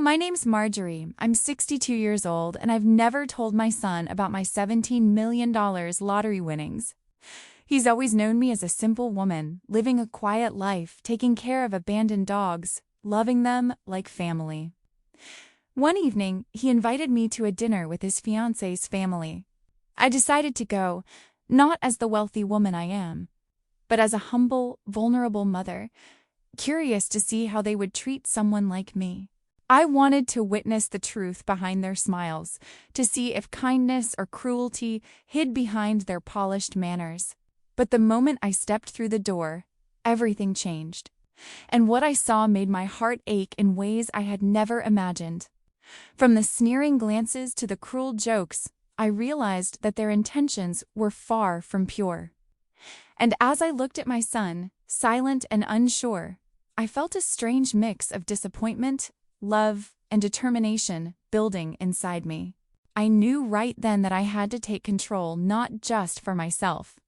my name's Marjorie. I'm 62 years old, and I've never told my son about my $17 million lottery winnings. He's always known me as a simple woman, living a quiet life, taking care of abandoned dogs, loving them like family. One evening, he invited me to a dinner with his fiancée's family. I decided to go, not as the wealthy woman I am, but as a humble, vulnerable mother, curious to see how they would treat someone like me. I wanted to witness the truth behind their smiles, to see if kindness or cruelty hid behind their polished manners. But the moment I stepped through the door, everything changed. And what I saw made my heart ache in ways I had never imagined. From the sneering glances to the cruel jokes, I realized that their intentions were far from pure. And as I looked at my son, silent and unsure, I felt a strange mix of disappointment, love, and determination building inside me. I knew right then that I had to take control not just for myself,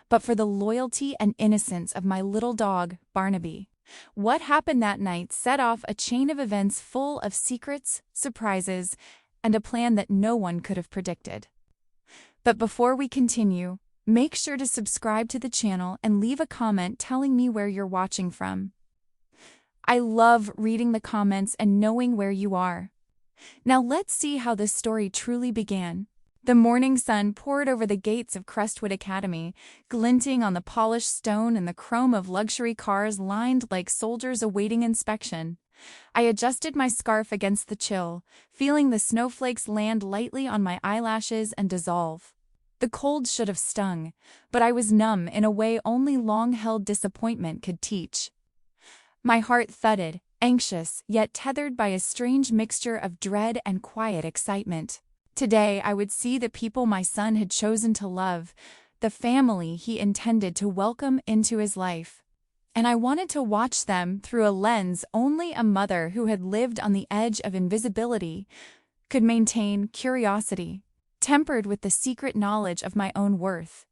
but for the loyalty and innocence of my little dog, Barnaby. What happened that night set off a chain of events full of secrets, surprises, and a plan that no one could have predicted. But before we continue, make sure to subscribe to the channel and leave a comment telling me where you're watching from. I love reading the comments and knowing where you are. Now let's see how this story truly began. The morning sun poured over the gates of Crestwood Academy, glinting on the polished stone and the chrome of luxury cars lined like soldiers awaiting inspection. I adjusted my scarf against the chill, feeling the snowflakes land lightly on my eyelashes and dissolve. The cold should have stung, but I was numb in a way only long-held disappointment could teach. My heart thudded, anxious, yet tethered by a strange mixture of dread and quiet excitement. Today I would see the people my son had chosen to love, the family he intended to welcome into his life. And I wanted to watch them through a lens only a mother who had lived on the edge of invisibility could maintain: curiosity, tempered with the secret knowledge of my own worth.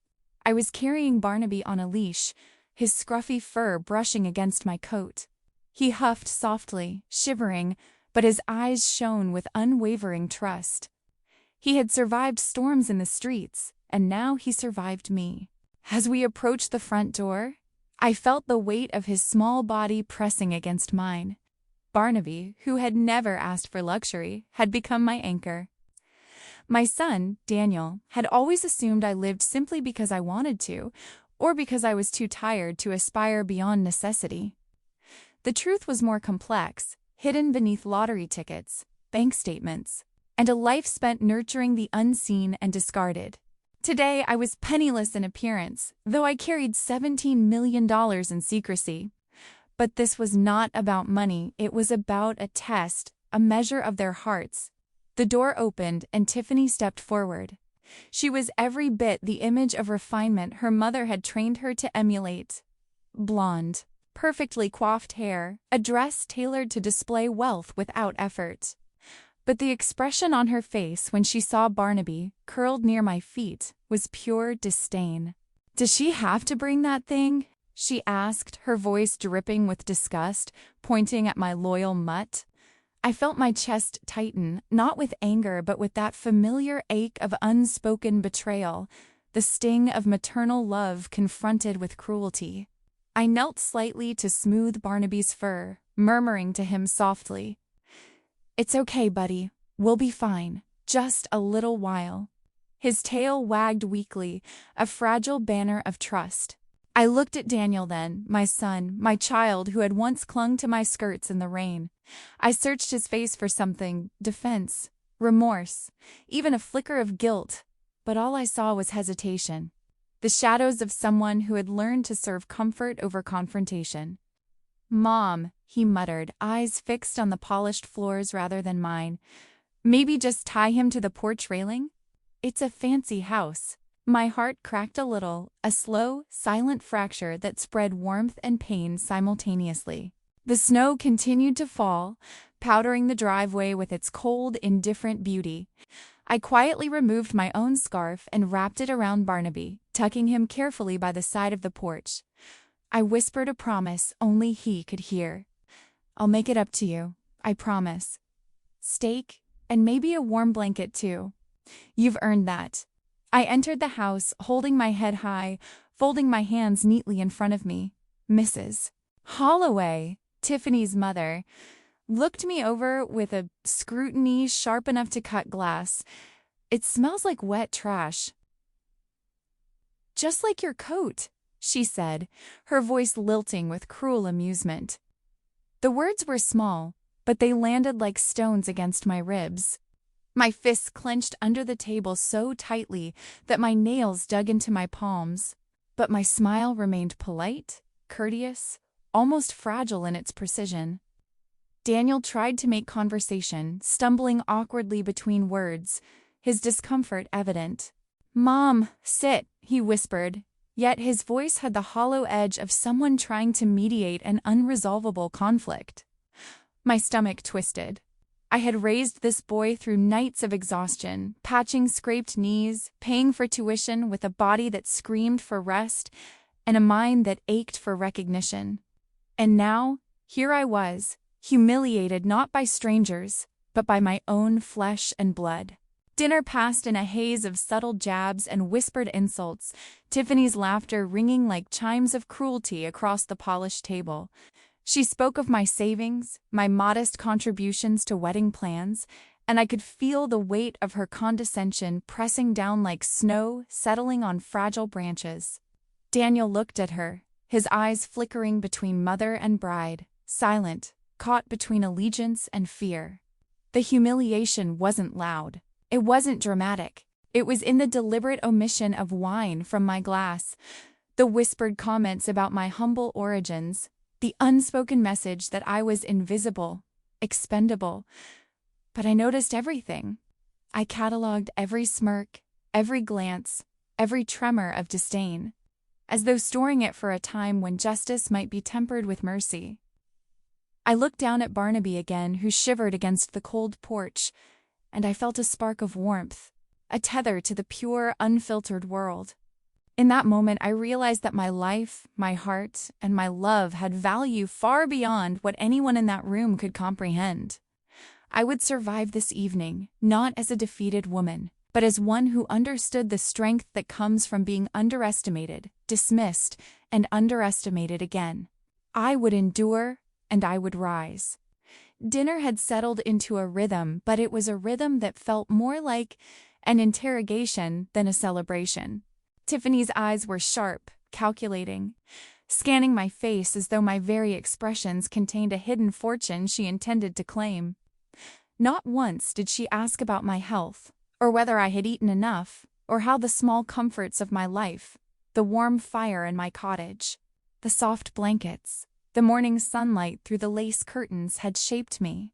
I was carrying Barnaby on a leash, his scruffy fur brushing against my coat. He huffed softly, shivering, but his eyes shone with unwavering trust. He had survived storms in the streets, and now he survived me. As we approached the front door, I felt the weight of his small body pressing against mine. Barnaby, who had never asked for luxury, had become my anchor. My son, Daniel, had always assumed I lived simply because I wanted to, or because I was too tired to aspire beyond necessity. The truth was more complex, hidden beneath lottery tickets, bank statements, and a life spent nurturing the unseen and discarded. Today I was penniless in appearance, though I carried $17 million in secrecy. But this was not about money, it was about a test, a measure of their hearts. The door opened and Tiffany stepped forward. She was every bit the image of refinement her mother had trained her to emulate. Blonde, perfectly coiffed hair, a dress tailored to display wealth without effort. But the expression on her face when she saw Barnaby, curled near my feet, was pure disdain. "Does she have to bring that thing?" she asked, her voice dripping with disgust, pointing at my loyal mutt. I felt my chest tighten, not with anger but with that familiar ache of unspoken betrayal, the sting of maternal love confronted with cruelty. I knelt slightly to smooth Barnaby's fur, murmuring to him softly, "It's okay, buddy. We'll be fine. Just a little while." His tail wagged weakly, a fragile banner of trust. I looked at Daniel then, my son, my child who had once clung to my skirts in the rain. I searched his face for something: defense, remorse, even a flicker of guilt, but all I saw was hesitation, the shadows of someone who had learned to serve comfort over confrontation. "Mom," he muttered, eyes fixed on the polished floors rather than mine. "Maybe just tie him to the porch railing? It's a fancy house." My heart cracked a little, a slow, silent fracture that spread warmth and pain simultaneously. The snow continued to fall, powdering the driveway with its cold, indifferent beauty. I quietly removed my own scarf and wrapped it around Barnaby, tucking him carefully by the side of the porch. I whispered a promise only he could hear. "I'll make it up to you, I promise. steak, and maybe a warm blanket too. You've earned that. I entered the house, holding my head high, folding my hands neatly in front of me. Mrs. Holloway, Tiffany's mother, looked me over with a scrutiny sharp enough to cut glass. "It smells like wet trash." "Just like your coat," she said, her voice lilting with cruel amusement. The words were small, but they landed like stones against my ribs. My fists clenched under the table so tightly that my nails dug into my palms, but my smile remained polite, courteous, almost fragile in its precision. Daniel tried to make conversation, stumbling awkwardly between words, his discomfort evident. "Mom, sit," he whispered, yet his voice had the hollow edge of someone trying to mediate an unresolvable conflict. My stomach twisted. I had raised this boy through nights of exhaustion, patching scraped knees, paying for tuition with a body that screamed for rest, and a mind that ached for recognition. And now, here I was, humiliated not by strangers, but by my own flesh and blood. Dinner passed in a haze of subtle jabs and whispered insults, Tiffany's laughter ringing like chimes of cruelty across the polished table. She spoke of my savings, my modest contributions to wedding plans, and I could feel the weight of her condescension pressing down like snow settling on fragile branches. Daniel looked at her, his eyes flickering between mother and bride, silent, caught between allegiance and fear. The humiliation wasn't loud. It wasn't dramatic. It was in the deliberate omission of wine from my glass, the whispered comments about my humble origins, the unspoken message that I was invisible, expendable. But I noticed everything. I cataloged every smirk, every glance, every tremor of disdain, as though storing it for a time when justice might be tempered with mercy. I looked down at Barnaby again, who shivered against the cold porch, and I felt a spark of warmth, a tether to the pure, unfiltered world. In that moment, I realized that my life, my heart, and my love had value far beyond what anyone in that room could comprehend. I would survive this evening, not as a defeated woman, but as one who understood the strength that comes from being underestimated, dismissed, and underestimated again. I would endure, and I would rise. Dinner had settled into a rhythm, but it was a rhythm that felt more like an interrogation than a celebration. Tiffany's eyes were sharp, calculating, scanning my face as though my very expressions contained a hidden fortune she intended to claim. Not once did she ask about my health, or whether I had eaten enough, or how the small comforts of my life, the warm fire in my cottage, the soft blankets, the morning sunlight through the lace curtains had shaped me.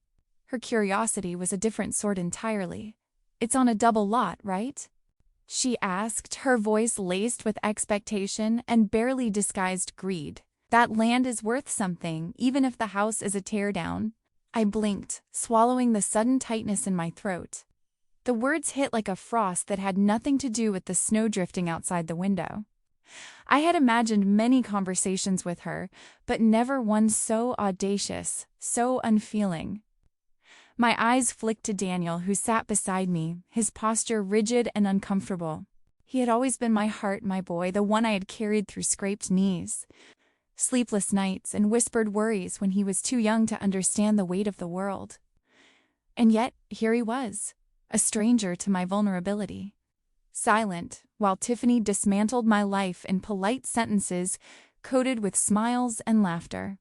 Her curiosity was a different sort entirely. "It's on a double lot, right?" she asked, her voice laced with expectation and barely disguised greed. "That land is worth something, even if the house is a teardown." I blinked, swallowing the sudden tightness in my throat. The words hit like a frost that had nothing to do with the snow drifting outside the window. I had imagined many conversations with her, but never one so audacious, so unfeeling. My eyes flicked to Daniel, who sat beside me, his posture rigid and uncomfortable. He had always been my heart, my boy, the one I had carried through scraped knees, sleepless nights, and whispered worries when he was too young to understand the weight of the world. And yet, here he was, a stranger to my vulnerability. Silent, while Tiffany dismantled my life in polite sentences coated with smiles and laughter.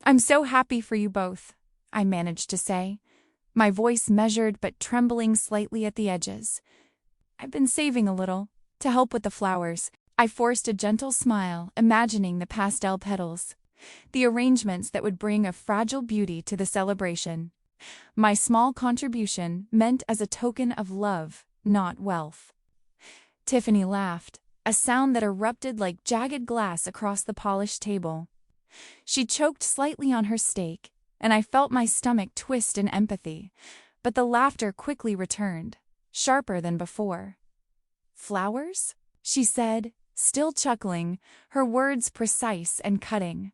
"I'm so happy for you both," I managed to say, my voice measured but trembling slightly at the edges. "I've been saving a little, to help with the flowers." I forced a gentle smile, imagining the pastel petals, the arrangements that would bring a fragile beauty to the celebration. My small contribution meant as a token of love, not wealth. Tiffany laughed, a sound that erupted like jagged glass across the polished table. She choked slightly on her steak, and I felt my stomach twist in empathy, but the laughter quickly returned, sharper than before. "Flowers?" she said, still chuckling, her words precise and cutting.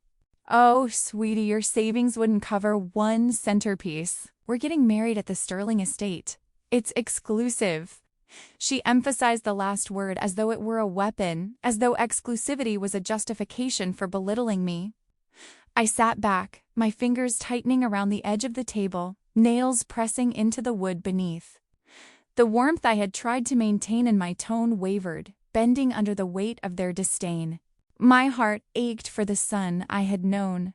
"Oh, sweetie, your savings wouldn't cover one centerpiece." We're getting married at the Sterling estate. It's exclusive." She emphasized the last word as though it were a weapon, as though exclusivity was a justification for belittling me. I sat back, my fingers tightening around the edge of the table, nails pressing into the wood beneath. The warmth I had tried to maintain in my tone wavered, bending under the weight of their disdain. My heart ached for the son I had known.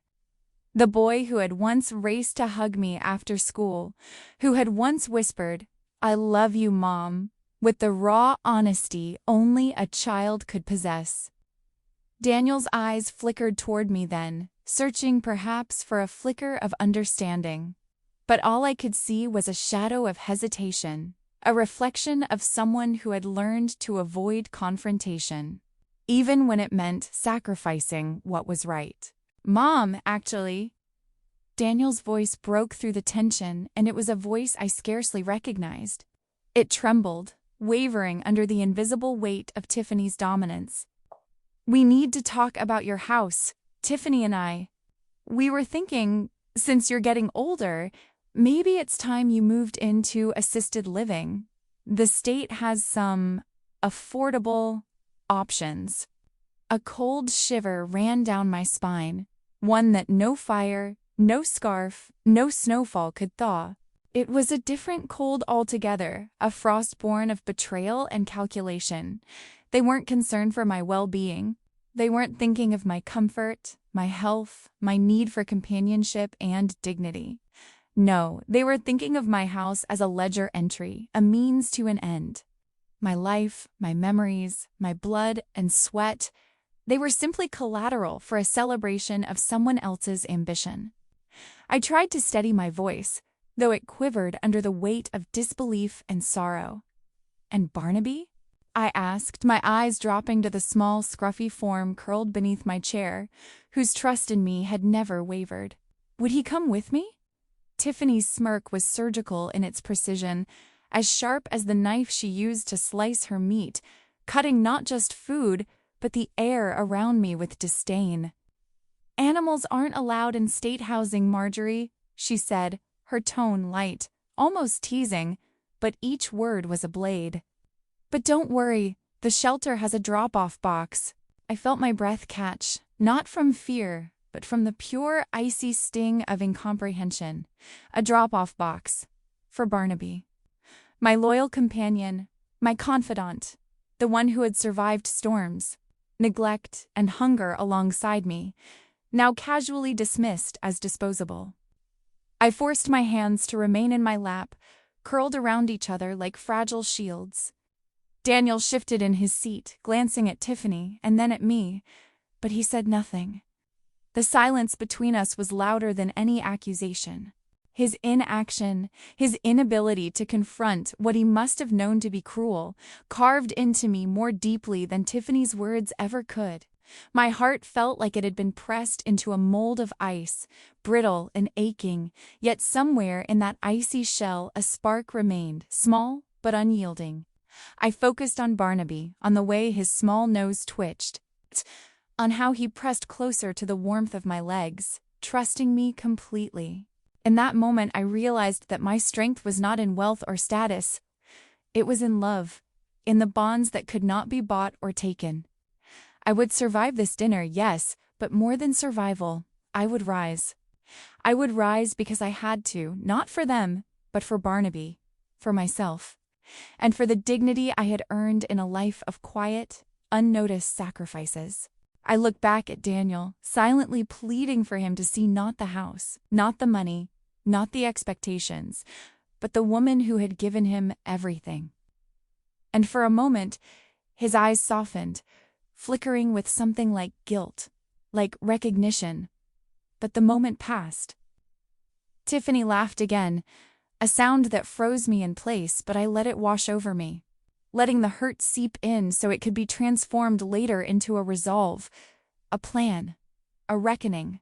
The boy who had once raced to hug me after school, who had once whispered, "I love you, Mom," with the raw honesty only a child could possess. Daniel's eyes flickered toward me then, searching perhaps for a flicker of understanding. But all I could see was a shadow of hesitation, a reflection of someone who had learned to avoid confrontation, even when it meant sacrificing what was right. "Mom, actually." Daniel's voice broke through the tension, and it was a voice I scarcely recognized. It trembled, wavering under the invisible weight of Tiffany's dominance. "We need to talk about your house, Tiffany and I. We were thinking, since you're getting older, maybe it's time you moved into assisted living. The state has some affordable options." A cold shiver ran down my spine, one that no fire, no scarf, no snowfall could thaw. It was a different cold altogether, a frost born of betrayal and calculation. They weren't concerned for my well-being. They weren't thinking of my comfort, my health, my need for companionship and dignity. No, they were thinking of my house as a ledger entry, a means to an end. My life, my memories, my blood and sweat, they were simply collateral for a celebration of someone else's ambition. I tried to steady my voice, though it quivered under the weight of disbelief and sorrow. "And Barnaby?" I asked, my eyes dropping to the small, scruffy form curled beneath my chair, whose trust in me had never wavered. "Would he come with me?" Tiffany's smirk was surgical in its precision, as sharp as the knife she used to slice her meat, cutting not just food, but the air around me with disdain. "Animals aren't allowed in state housing, Marjorie," she said, her tone light, almost teasing, but each word was a blade. "But don't worry, the shelter has a drop-off box." I felt my breath catch, not from fear, but from the pure, icy sting of incomprehension. A drop-off box. For Barnaby. My loyal companion, my confidant, the one who had survived storms, neglect, and hunger alongside me, now casually dismissed as disposable. I forced my hands to remain in my lap, curled around each other like fragile shields. Daniel shifted in his seat, glancing at Tiffany and then at me, but he said nothing. The silence between us was louder than any accusation. His inaction, his inability to confront what he must have known to be cruel, carved into me more deeply than Tiffany's words ever could. My heart felt like it had been pressed into a mold of ice, brittle and aching, yet somewhere in that icy shell a spark remained, small but unyielding. I focused on Barnaby, on the way his small nose twitched, on how he pressed closer to the warmth of my legs, trusting me completely. In that moment I realized that my strength was not in wealth or status. It was in love, in the bonds that could not be bought or taken. I would survive this dinner, yes, but more than survival, I would rise. I would rise because I had to, not for them, but for Barnaby, for myself, and for the dignity I had earned in a life of quiet, unnoticed sacrifices. I looked back at Daniel, silently pleading for him to see not the house, not the money, not the expectations, but the woman who had given him everything. And for a moment, his eyes softened, flickering with something like guilt, like recognition. But the moment passed. Tiffany laughed again, a sound that froze me in place, but I let it wash over me, letting the hurt seep in so it could be transformed later into a resolve, a plan, a reckoning.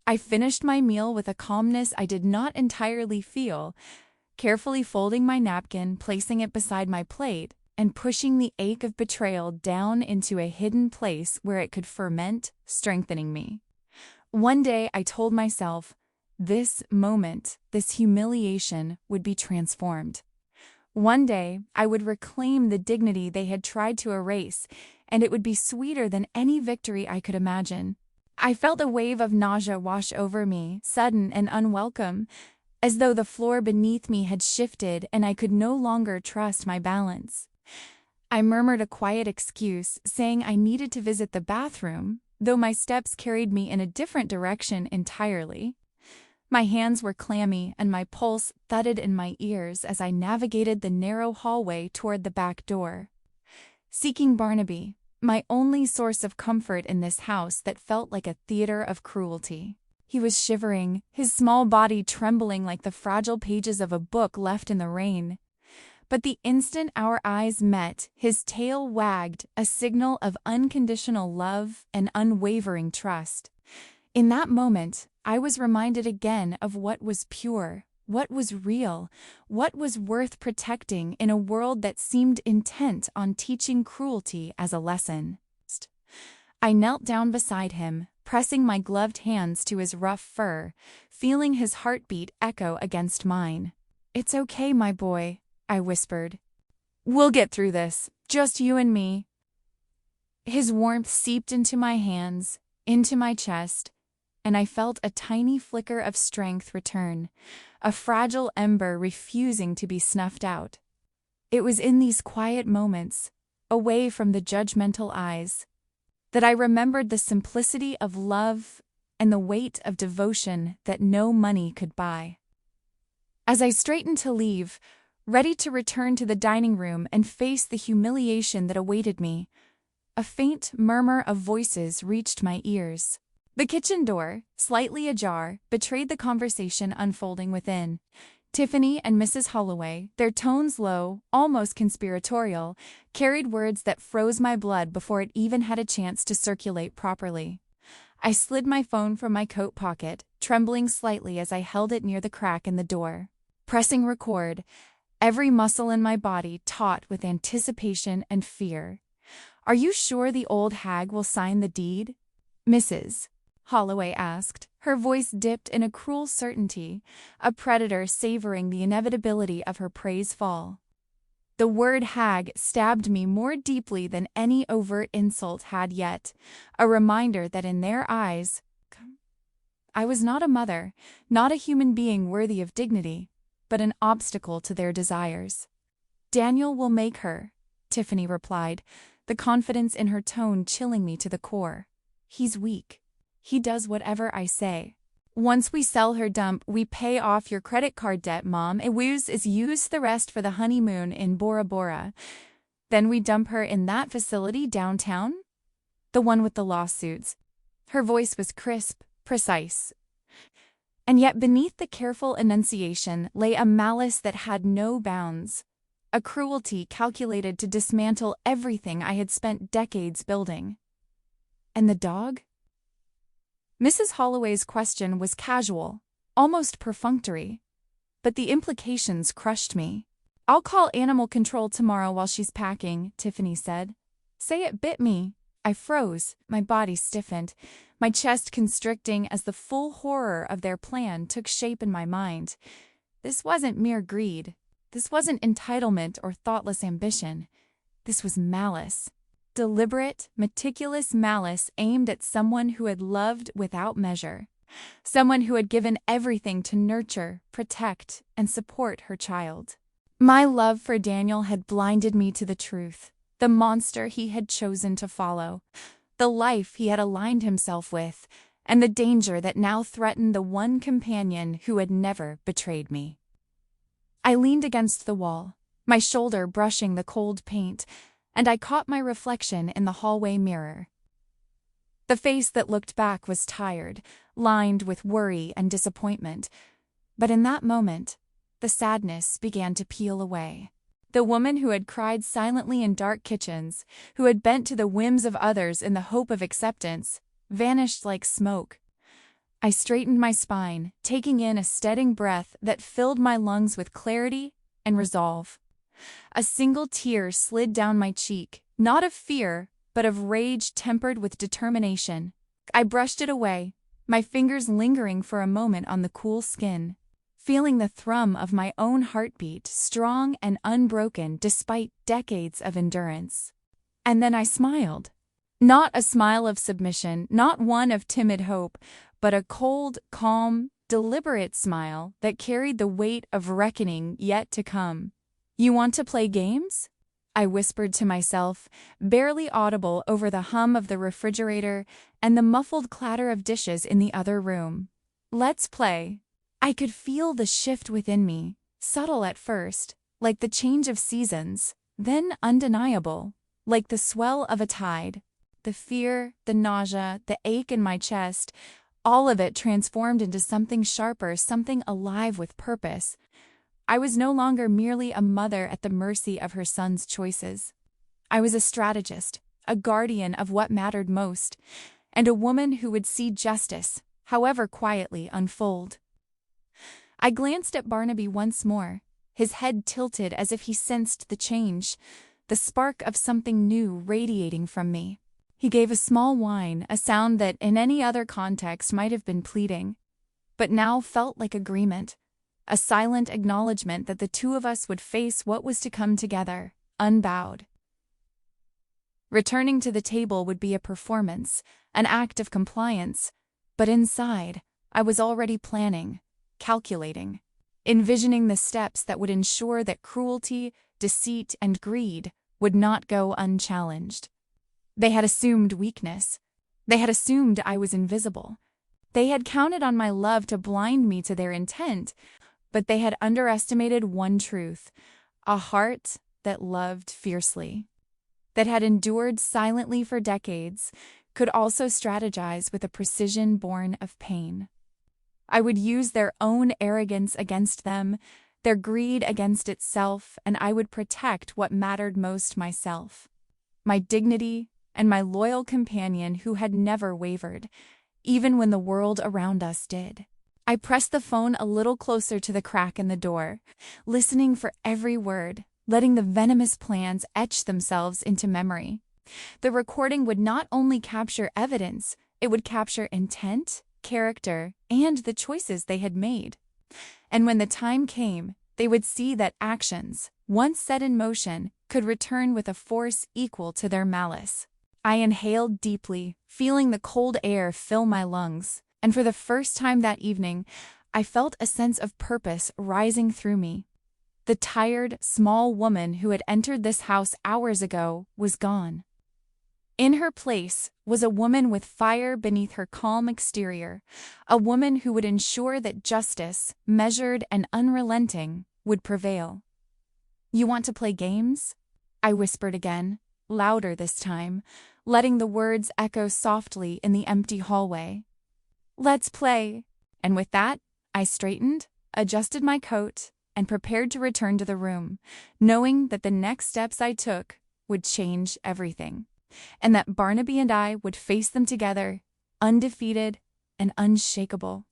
I finished my meal with a calmness I did not entirely feel, carefully folding my napkin, placing it beside my plate, and pushing the ache of betrayal down into a hidden place where it could ferment, strengthening me. One day I told myself, This moment, this humiliation, would be transformed. One day, I would reclaim the dignity they had tried to erase, and it would be sweeter than any victory I could imagine. I felt a wave of nausea wash over me, sudden and unwelcome, as though the floor beneath me had shifted and I could no longer trust my balance. I murmured a quiet excuse, saying I needed to visit the bathroom, though my steps carried me in a different direction entirely. My hands were clammy and my pulse thudded in my ears as I navigated the narrow hallway toward the back door. Seeking Barnaby, my only source of comfort in this house that felt like a theater of cruelty. He was shivering, his small body trembling like the fragile pages of a book left in the rain. But the instant our eyes met, his tail wagged, a signal of unconditional love and unwavering trust. In that moment, I was reminded again of what was pure, what was real, what was worth protecting in a world that seemed intent on teaching cruelty as a lesson. I knelt down beside him, pressing my gloved hands to his rough fur, feeling his heartbeat echo against mine. "It's okay, my boy," I whispered. "We'll get through this, just you and me." His warmth seeped into my hands, into my chest, and I felt a tiny flicker of strength return, a fragile ember refusing to be snuffed out. It was in these quiet moments, away from the judgmental eyes, that I remembered the simplicity of love and the weight of devotion that no money could buy. As I straightened to leave, ready to return to the dining room and face the humiliation that awaited me, a faint murmur of voices reached my ears. The kitchen door, slightly ajar, betrayed the conversation unfolding within. Tiffany and Mrs. Holloway, their tones low, almost conspiratorial, carried words that froze my blood before it even had a chance to circulate properly. I slid my phone from my coat pocket, trembling slightly as I held it near the crack in the door. Pressing record, every muscle in my body taut with anticipation and fear. "Are you sure the old hag will sign the deed?" "Mrs. Holloway asked, her voice dipped in a cruel certainty, a predator savoring the inevitability of her prey's fall. The word hag stabbed me more deeply than any overt insult had yet, a reminder that in their eyes, I was not a mother, not a human being worthy of dignity, but an obstacle to their desires. "Daniel will make her," Tiffany replied, the confidence in her tone chilling me to the core. "He's weak. He does whatever I say. Once we sell her dump, we pay off your credit card debt, Mom, and we use the rest for the honeymoon in Bora Bora. Then we dump her in that facility downtown? The one with the lawsuits." Her voice was crisp, precise. And yet beneath the careful enunciation lay a malice that had no bounds, a cruelty calculated to dismantle everything I had spent decades building. "And the dog?" Mrs. Holloway's question was casual, almost perfunctory, but the implications crushed me. "I'll call animal control tomorrow while she's packing," Tiffany said. "Say it bit me." I froze, my body stiffened, my chest constricting as the full horror of their plan took shape in my mind. This wasn't mere greed. This wasn't entitlement or thoughtless ambition. This was malice. Deliberate, meticulous malice aimed at someone who had loved without measure. Someone who had given everything to nurture, protect, and support her child. My love for Daniel had blinded me to the truth, the monster he had chosen to follow, the life he had aligned himself with, and the danger that now threatened the one companion who had never betrayed me. I leaned against the wall, my shoulder brushing the cold paint, and I caught my reflection in the hallway mirror. The face that looked back was tired, lined with worry and disappointment, but in that moment, the sadness began to peel away. The woman who had cried silently in dark kitchens, who had bent to the whims of others in the hope of acceptance, vanished like smoke. I straightened my spine, taking in a steadying breath that filled my lungs with clarity and resolve. A single tear slid down my cheek, not of fear, but of rage tempered with determination. I brushed it away, my fingers lingering for a moment on the cool skin, feeling the thrum of my own heartbeat, strong and unbroken despite decades of endurance. And then I smiled. Not a smile of submission, not one of timid hope, but a cold, calm, deliberate smile that carried the weight of reckoning yet to come. "You want to play games?" I whispered to myself, barely audible over the hum of the refrigerator and the muffled clatter of dishes in the other room. "Let's play." I could feel the shift within me, subtle at first, like the change of seasons, then undeniable, like the swell of a tide. The fear, the nausea, the ache in my chest, all of it transformed into something sharper, something alive with purpose. I was no longer merely a mother at the mercy of her son's choices. I was a strategist, a guardian of what mattered most, and a woman who would see justice, however quietly, unfold. I glanced at Barnaby once more, his head tilted as if he sensed the change, the spark of something new radiating from me. He gave a small whine, a sound that in any other context might have been pleading, but now felt like agreement, a silent acknowledgement that the two of us would face what was to come together, unbowed. Returning to the table would be a performance, an act of compliance, but inside, I was already planning, calculating, envisioning the steps that would ensure that cruelty, deceit, and greed would not go unchallenged. They had assumed weakness. They had assumed I was invisible. They had counted on my love to blind me to their intent, but they had underestimated one truth: a heart that loved fiercely, that had endured silently for decades, could also strategize with a precision born of pain. I would use their own arrogance against them, their greed against itself, and I would protect what mattered most: myself, my dignity, and my loyal companion who had never wavered, even when the world around us did. I pressed the phone a little closer to the crack in the door, listening for every word, letting the venomous plans etch themselves into memory. The recording would not only capture evidence, it would capture intent, character, and the choices they had made. And when the time came, they would see that actions, once set in motion, could return with a force equal to their malice. I inhaled deeply, feeling the cold air fill my lungs, and for the first time that evening, I felt a sense of purpose rising through me. The tired, small woman who had entered this house hours ago was gone. In her place was a woman with fire beneath her calm exterior, a woman who would ensure that justice, measured and unrelenting, would prevail. "You want to play games?" I whispered again, louder this time, letting the words echo softly in the empty hallway. "Let's play." And with that, I straightened, adjusted my coat, and prepared to return to the room, knowing that the next steps I took would change everything, and that Barnaby and I would face them together, undefeated and unshakable.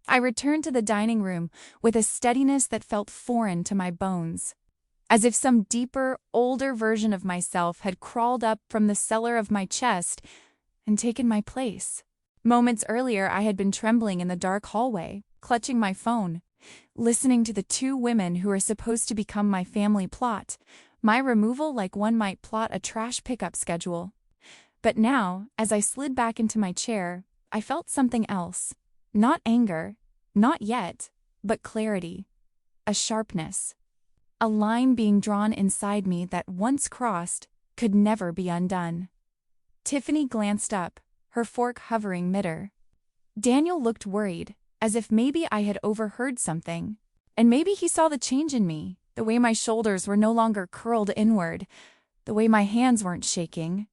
I returned to the dining room with a steadiness that felt foreign to my bones, as if some deeper, older version of myself had crawled up from the cellar of my chest and taken my place. Moments earlier, I had been trembling in the dark hallway, clutching my phone, listening to the two women who were supposed to become my family plot, my removal like one might plot a trash pickup schedule. But now, as I slid back into my chair, I felt something else. Not anger, not yet, but clarity, a sharpness. A line being drawn inside me that, once crossed, could never be undone. Tiffany glanced up, her fork hovering mid-air. Daniel looked worried, as if maybe I had overheard something, and maybe he saw the change in me, the way my shoulders were no longer curled inward, the way my hands weren't shaking.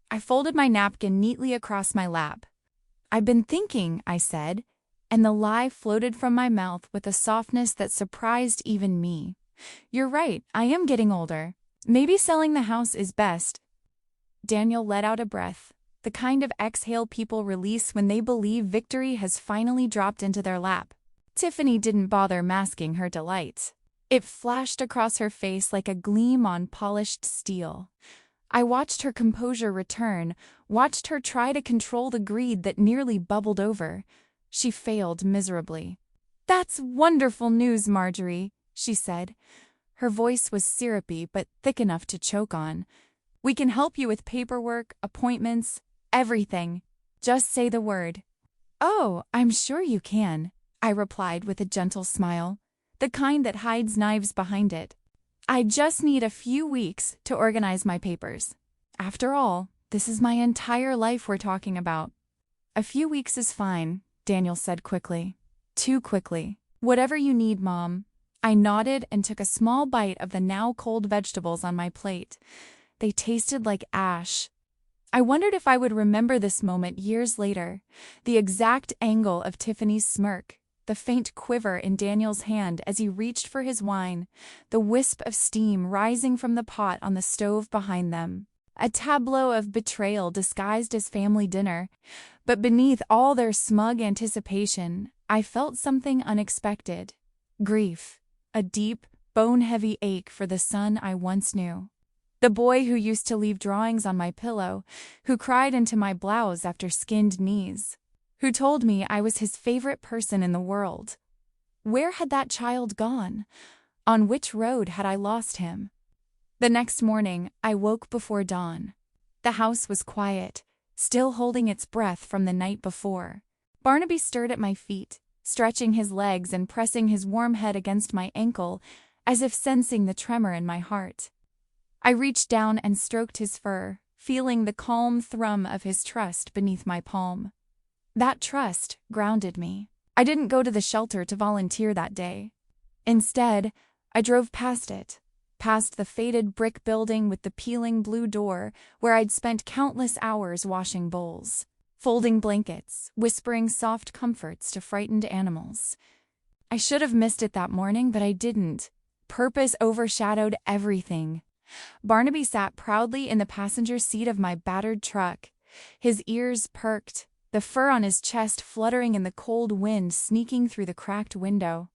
I folded my napkin neatly across my lap. "I've been thinking," I said, and the lie floated from my mouth with a softness that surprised even me. "You're right, I am getting older. Maybe selling the house is best." Daniel let out a breath, the kind of exhale people release when they believe victory has finally dropped into their lap. Tiffany didn't bother masking her delight. It flashed across her face like a gleam on polished steel. I watched her composure return, watched her try to control the greed that nearly bubbled over. She failed miserably. "That's wonderful news, Marjorie," she said. Her voice was syrupy but thick enough to choke on. "We can help you with paperwork, appointments, everything. Just say the word." "Oh, I'm sure you can," I replied with a gentle smile, the kind that hides knives behind it. "I just need a few weeks to organize my papers. After all, this is my entire life we're talking about." "A few weeks is fine," Daniel said quickly. Too quickly. "Whatever you need, Mom." I nodded and took a small bite of the now cold vegetables on my plate. They tasted like ash. I wondered if I would remember this moment years later, the exact angle of Tiffany's smirk, the faint quiver in Daniel's hand as he reached for his wine, the wisp of steam rising from the pot on the stove behind them. A tableau of betrayal disguised as family dinner, but beneath all their smug anticipation, I felt something unexpected. Grief. A deep, bone-heavy ache for the son I once knew. The boy who used to leave drawings on my pillow, who cried into my blouse after skinned knees, who told me I was his favorite person in the world. Where had that child gone? On which road had I lost him? The next morning, I woke before dawn. The house was quiet, still holding its breath from the night before. Barnaby stirred at my feet, stretching his legs and pressing his warm head against my ankle, as if sensing the tremor in my heart. I reached down and stroked his fur, feeling the calm thrum of his trust beneath my palm. That trust grounded me. I didn't go to the shelter to volunteer that day. Instead, I drove past it, past the faded brick building with the peeling blue door where I'd spent countless hours washing bowls, folding blankets, whispering soft comforts to frightened animals. I should have missed it that morning, but I didn't. Purpose overshadowed everything. Barnaby sat proudly in the passenger seat of my battered truck, his ears perked, the fur on his chest fluttering in the cold wind sneaking through the cracked window.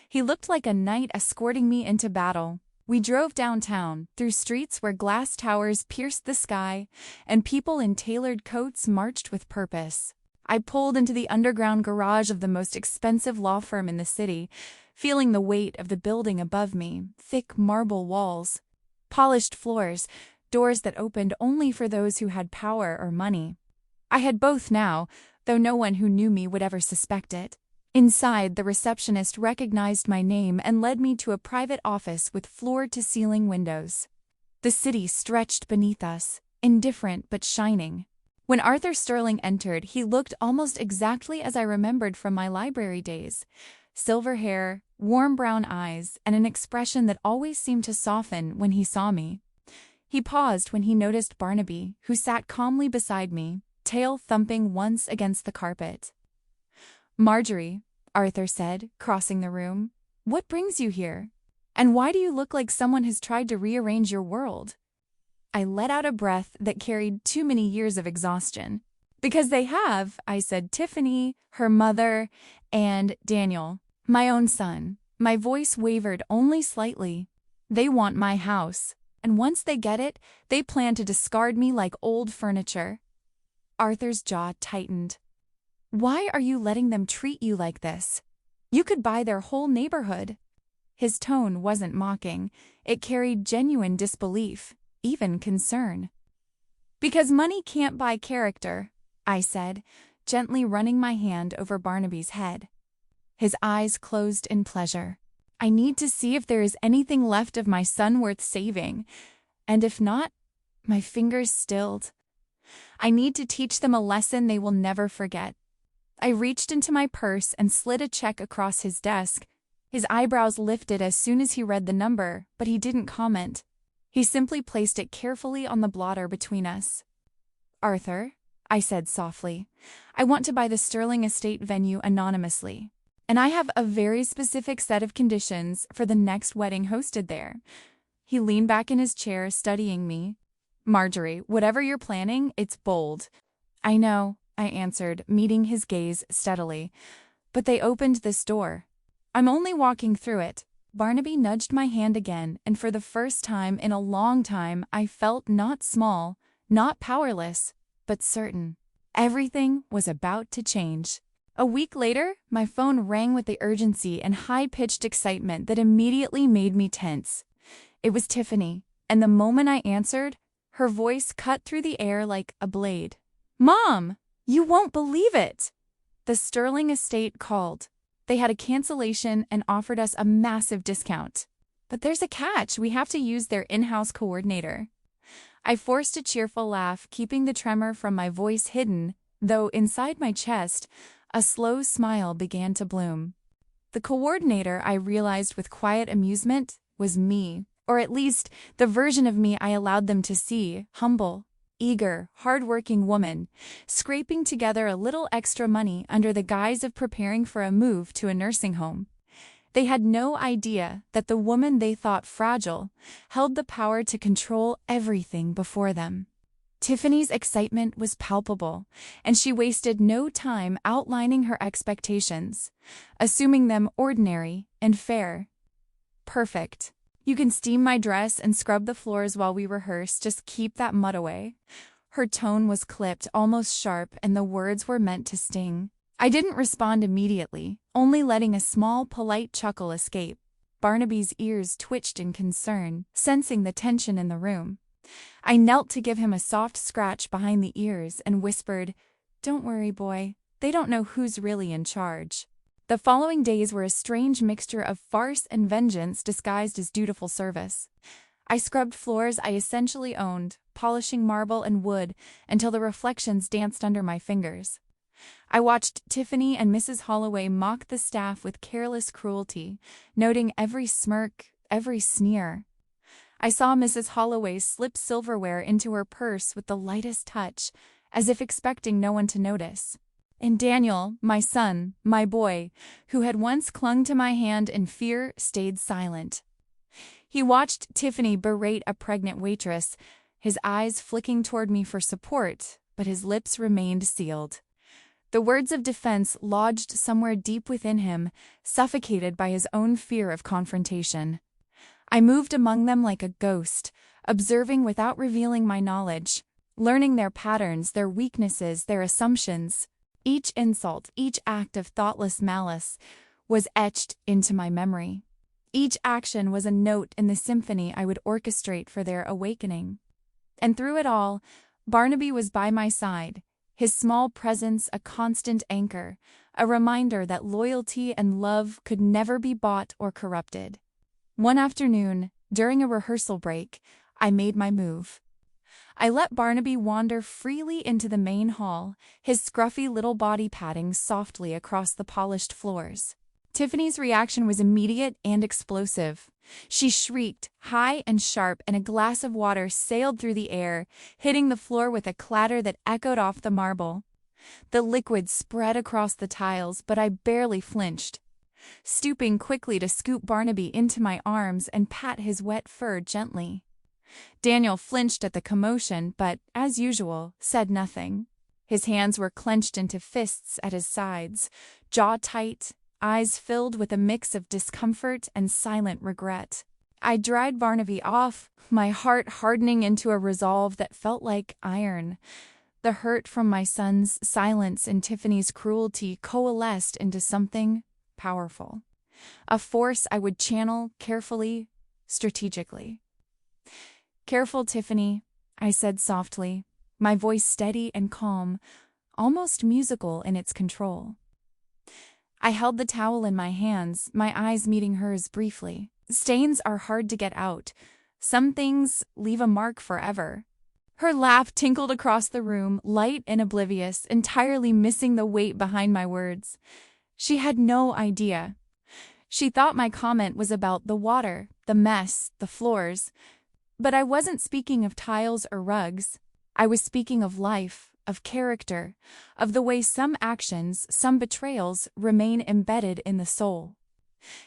He looked like a knight escorting me into battle. We drove downtown, through streets where glass towers pierced the sky, and people in tailored coats marched with purpose. I pulled into the underground garage of the most expensive law firm in the city, feeling the weight of the building above me, thick marble walls, polished floors, doors that opened only for those who had power or money. I had both now, though no one who knew me would ever suspect it. Inside, the receptionist recognized my name and led me to a private office with floor-to-ceiling windows. The city stretched beneath us, indifferent but shining. When Arthur Sterling entered, he looked almost exactly as I remembered from my library days. Silver hair, warm brown eyes, and an expression that always seemed to soften when he saw me. He paused when he noticed Barnaby, who sat calmly beside me, tail thumping once against the carpet. "Marjorie," Arthur said, crossing the room, "what brings you here? And why do you look like someone has tried to rearrange your world?" I let out a breath that carried too many years of exhaustion. "Because they have," I said. "Tiffany, her mother, and Daniel, my own son." My voice wavered only slightly. "They want my house, and once they get it, they plan to discard me like old furniture." Arthur's jaw tightened. "Why are you letting them treat you like this? You could buy their whole neighborhood." His tone wasn't mocking. It carried genuine disbelief, even concern. "Because money can't buy character," I said, gently running my hand over Barnaby's head. His eyes closed in pleasure. "I need to see if there is anything left of my son worth saving. And if not," my fingers stilled, "I need to teach them a lesson they will never forget." I reached into my purse and slid a check across his desk. His eyebrows lifted as soon as he read the number, but he didn't comment. He simply placed it carefully on the blotter between us. "Arthur," I said softly, "I want to buy the Sterling Estate venue anonymously. And I have a very specific set of conditions for the next wedding hosted there." He leaned back in his chair, studying me. "Marjorie, whatever you're planning, it's bold." "I know," I answered, meeting his gaze steadily. "But they opened this door. I'm only walking through it. Barnaby nudged my hand again, and for the first time in a long time, I felt not small, not powerless, but certain. Everything was about to change. A week later, my phone rang with the urgency and high-pitched excitement that immediately made me tense. It was Tiffany, and the moment I answered, her voice cut through the air like a blade. "Mom, you won't believe it!" The Sterling estate called. They had a cancellation and offered us a massive discount. But there's a catch. We have to use their in-house coordinator. I forced a cheerful laugh, keeping the tremor from my voice hidden, though inside my chest, a slow smile began to bloom. The coordinator, I realized with quiet amusement, was me, or at least the version of me I allowed them to see, humble, eager, hard-working woman, scraping together a little extra money under the guise of preparing for a move to a nursing home. They had no idea that the woman they thought fragile held the power to control everything before them. Tiffany's excitement was palpable, and she wasted no time outlining her expectations, assuming them ordinary and fair. "Perfect. You can steam my dress and scrub the floors while we rehearse, just keep that mud away." Her tone was clipped, almost sharp, and the words were meant to sting. I didn't respond immediately, only letting a small, polite chuckle escape. Barnaby's ears twitched in concern, sensing the tension in the room. I knelt to give him a soft scratch behind the ears and whispered, "Don't worry, boy. They don't know who's really in charge." The following days were a strange mixture of farce and vengeance disguised as dutiful service. I scrubbed floors I essentially owned, polishing marble and wood until the reflections danced under my fingers. I watched Tiffany and Mrs. Holloway mock the staff with careless cruelty, noting every smirk, every sneer. I saw Mrs. Holloway slip silverware into her purse with the lightest touch, as if expecting no one to notice. And Daniel, my son, my boy, who had once clung to my hand in fear, stayed silent. He watched Tiffany berate a pregnant waitress, his eyes flicking toward me for support, but his lips remained sealed. The words of defense lodged somewhere deep within him, suffocated by his own fear of confrontation. I moved among them like a ghost, observing without revealing my knowledge, learning their patterns, their weaknesses, their assumptions. Each insult, each act of thoughtless malice was etched into my memory. Each action was a note in the symphony I would orchestrate for their awakening. And through it all, Barnaby was by my side, his small presence a constant anchor, a reminder that loyalty and love could never be bought or corrupted. One afternoon, during a rehearsal break, I made my move. I let Barnaby wander freely into the main hall, his scruffy little body padding softly across the polished floors. Tiffany's reaction was immediate and explosive. She shrieked, high and sharp, and a glass of water sailed through the air, hitting the floor with a clatter that echoed off the marble. The liquid spread across the tiles, but I barely flinched. Stooping quickly to scoop Barnaby into my arms and pat his wet fur gently. Daniel flinched at the commotion, but, as usual, said nothing. His hands were clenched into fists at his sides, jaw tight, eyes filled with a mix of discomfort and silent regret. I dried Barnaby off, my heart hardening into a resolve that felt like iron. The hurt from my son's silence and Tiffany's cruelty coalesced into something powerful. A force I would channel carefully, strategically. "Careful, Tiffany," I said softly, my voice steady and calm, almost musical in its control. I held the towel in my hands, my eyes meeting hers briefly. Stains are hard to get out. Some things leave a mark forever. Her laugh tinkled across the room, light and oblivious, entirely missing the weight behind my words. She had no idea. She thought my comment was about the water, the mess, the floors. But I wasn't speaking of tiles or rugs. I was speaking of life, of character, of the way some actions, some betrayals, remain embedded in the soul.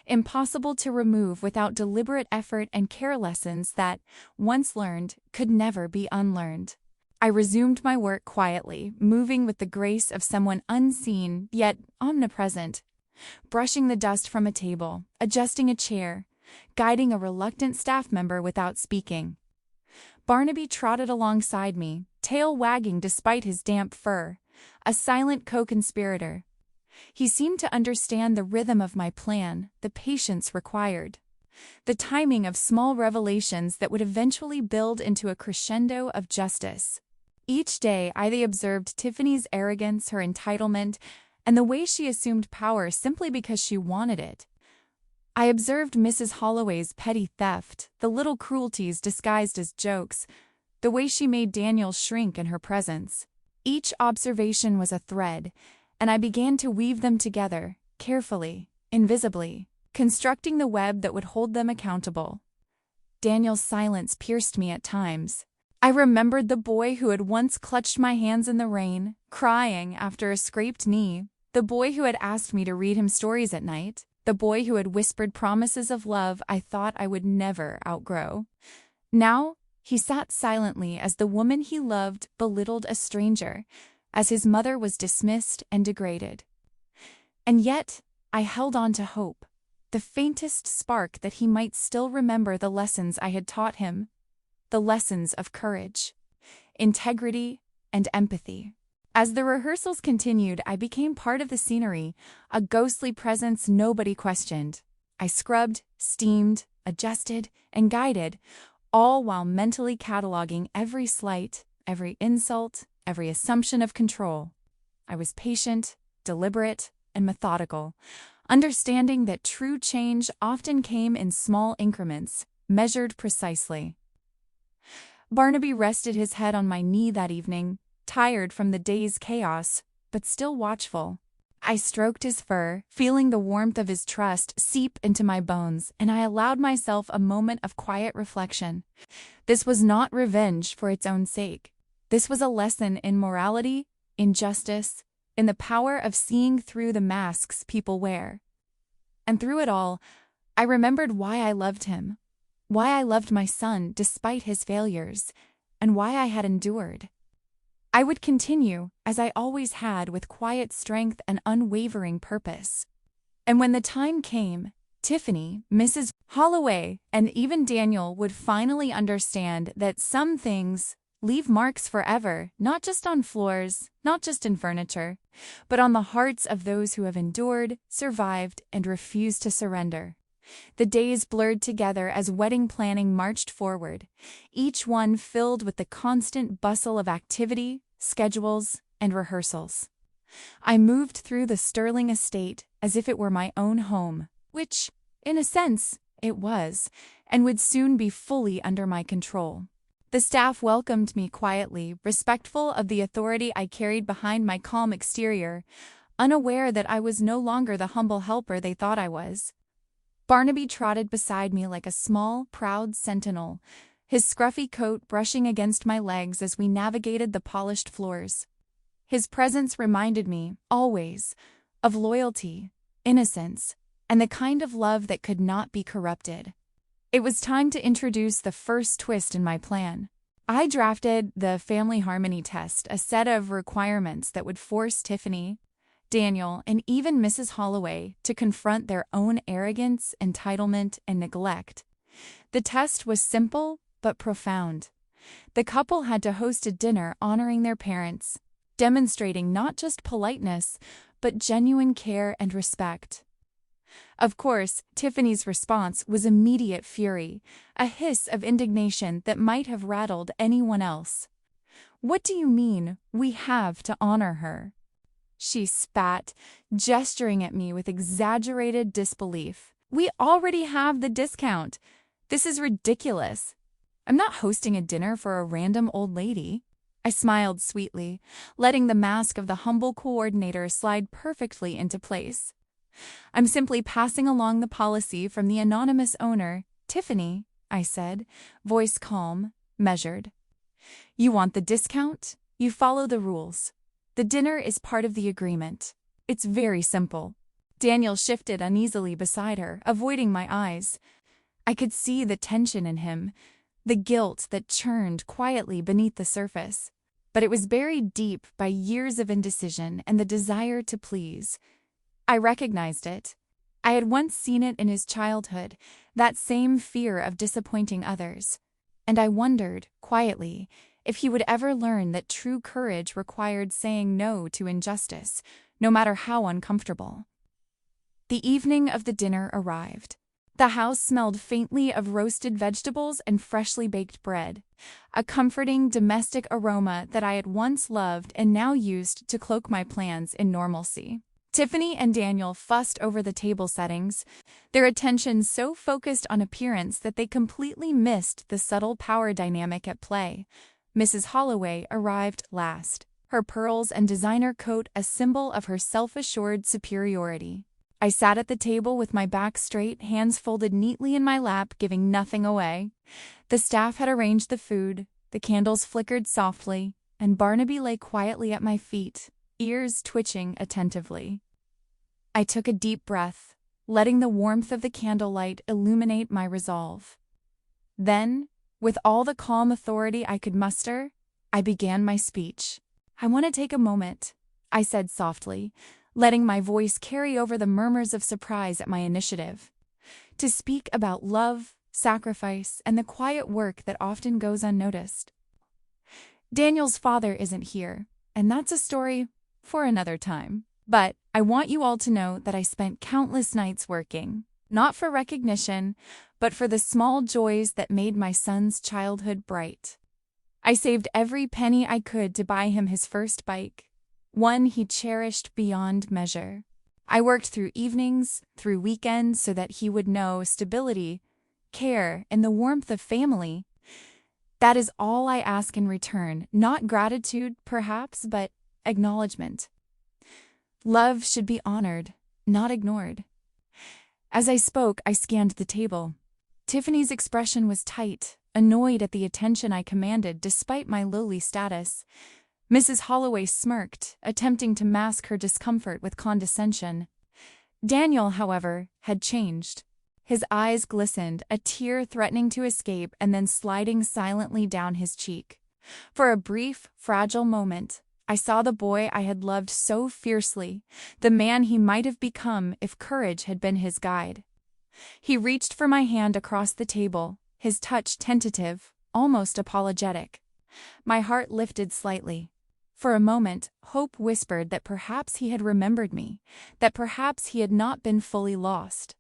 Impossible to remove without deliberate effort and care lessons that, once learned, could never be unlearned. I resumed my work quietly, moving with the grace of someone unseen, yet omnipresent. Brushing the dust from a table, adjusting a chair, guiding a reluctant staff member without speaking. Barnaby trotted alongside me, tail wagging despite his damp fur, a silent co-conspirator. He seemed to understand the rhythm of my plan, the patience required, the timing of small revelations that would eventually build into a crescendo of justice. Each day I observed Tiffany's arrogance, her entitlement, and the way she assumed power simply because she wanted it. I observed Mrs. Holloway's petty theft, the little cruelties disguised as jokes, the way she made Daniel shrink in her presence. Each observation was a thread, and I began to weave them together, carefully, invisibly, constructing the web that would hold them accountable. Daniel's silence pierced me at times. I remembered the boy who had once clutched my hands in the rain, crying after a scraped knee, the boy who had asked me to read him stories at night, the boy who had whispered promises of love I thought I would never outgrow. Now, he sat silently as the woman he loved belittled a stranger, as his mother was dismissed and degraded. And yet, I held on to hope, the faintest spark that he might still remember the lessons I had taught him, the lessons of courage, integrity, and empathy. As the rehearsals continued, I became part of the scenery, a ghostly presence nobody questioned. I scrubbed, steamed, adjusted, and guided, all while mentally cataloging every slight, every insult, every assumption of control. I was patient, deliberate, and methodical, understanding that true change often came in small increments, measured precisely. Barnaby rested his head on my knee that evening, tired from the day's chaos, but still watchful. I stroked his fur, feeling the warmth of his trust seep into my bones, and I allowed myself a moment of quiet reflection. This was not revenge for its own sake. This was a lesson in morality, in justice, in the power of seeing through the masks people wear. And through it all, I remembered why I loved him, why I loved my son despite his failures, and why I had endured. I would continue, as I always had, with quiet strength and unwavering purpose. And when the time came, Tiffany, Mrs. Holloway, and even Daniel would finally understand that some things leave marks forever, not just on floors, not just in furniture, but on the hearts of those who have endured, survived, and refused to surrender. The days blurred together as wedding planning marched forward, each one filled with the constant bustle of activity, schedules, and rehearsals. I moved through the Sterling estate as if it were my own home, which, in a sense, it was, and would soon be fully under my control. The staff welcomed me quietly, respectful of the authority I carried behind my calm exterior, unaware that I was no longer the humble helper they thought I was. Barnaby trotted beside me like a small, proud sentinel, his scruffy coat brushing against my legs as we navigated the polished floors. His presence reminded me, always, of loyalty, innocence, and the kind of love that could not be corrupted. It was time to introduce the first twist in my plan. I drafted the family harmony test, a set of requirements that would force Tiffany, Daniel, and even Mrs. Holloway to confront their own arrogance, entitlement, and neglect. The test was simple but profound. The couple had to host a dinner honoring their parents, demonstrating not just politeness, but genuine care and respect. Of course, Tiffany's response was immediate fury, a hiss of indignation that might have rattled anyone else. "What do you mean, we have to honor her?" She spat, gesturing at me with exaggerated disbelief. "We already have the discount. This is ridiculous. I'm not hosting a dinner for a random old lady." I smiled sweetly, letting the mask of the humble coordinator slide perfectly into place. "I'm simply passing along the policy from the anonymous owner, Tiffany," I said, voice calm, measured. "You want the discount? You follow the rules. The dinner is part of the agreement. It's very simple." Daniel shifted uneasily beside her, avoiding my eyes. I could see the tension in him, the guilt that churned quietly beneath the surface. But it was buried deep by years of indecision and the desire to please. I recognized it. I had once seen it in his childhood, that same fear of disappointing others. And I wondered, quietly, if he would ever learn that true courage required saying no to injustice, no matter how uncomfortable. The evening of the dinner arrived. The house smelled faintly of roasted vegetables and freshly baked bread, a comforting domestic aroma that I had once loved and now used to cloak my plans in normalcy. Tiffany and Daniel fussed over the table settings, their attention so focused on appearance that they completely missed the subtle power dynamic at play. Mrs. Holloway arrived last, her pearls and designer coat a symbol of her self-assured superiority. I sat at the table with my back straight, hands folded neatly in my lap, giving nothing away. The staff had arranged the food, the candles flickered softly, and Barnaby lay quietly at my feet, ears twitching attentively. I took a deep breath, letting the warmth of the candlelight illuminate my resolve. Then, with all the calm authority I could muster, I began my speech. "I want to take a moment," I said softly, letting my voice carry over the murmurs of surprise at my initiative, "to speak about love, sacrifice, and the quiet work that often goes unnoticed. Daniel's father isn't here, and that's a story for another time. But I want you all to know that I spent countless nights working, not for recognition, but for the small joys that made my son's childhood bright. I saved every penny I could to buy him his first bike, one he cherished beyond measure. I worked through evenings, through weekends, so that he would know stability, care, and the warmth of family. That is all I ask in return, not gratitude, perhaps, but acknowledgement. Love should be honored, not ignored." As I spoke, I scanned the table. Tiffany's expression was tight, annoyed at the attention I commanded despite my lowly status. Mrs. Holloway smirked, attempting to mask her discomfort with condescension. Daniel, however, had changed. His eyes glistened, a tear threatening to escape and then sliding silently down his cheek. For a brief, fragile moment, I saw the boy I had loved so fiercely, the man he might have become if courage had been his guide. He reached for my hand across the table, his touch tentative, almost apologetic. My heart lifted slightly. For a moment, hope whispered that perhaps he had remembered me, that perhaps he had not been fully lost.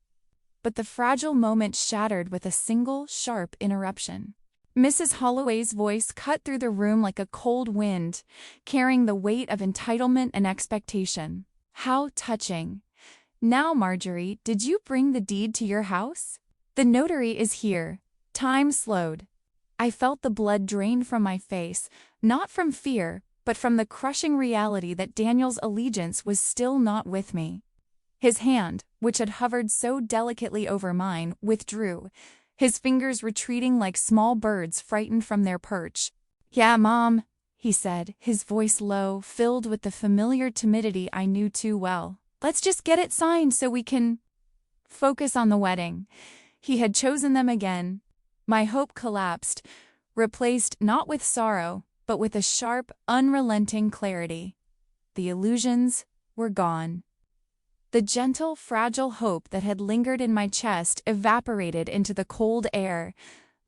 But the fragile moment shattered with a single, sharp interruption. Mrs. Holloway's voice cut through the room like a cold wind, carrying the weight of entitlement and expectation. "How touching. Now, Marjorie, did you bring the deed to your house? The notary is here." Time slowed. I felt the blood drain from my face, not from fear, but from the crushing reality that Daniel's allegiance was still not with me. His hand, which had hovered so delicately over mine, withdrew, his fingers retreating like small birds frightened from their perch. "Yeah, Mom," he said, his voice low, filled with the familiar timidity I knew too well. "Let's just get it signed so we can focus on the wedding." He had chosen them again. My hope collapsed, replaced not with sorrow, but with a sharp, unrelenting clarity. The illusions were gone. The gentle, fragile hope that had lingered in my chest evaporated into the cold air,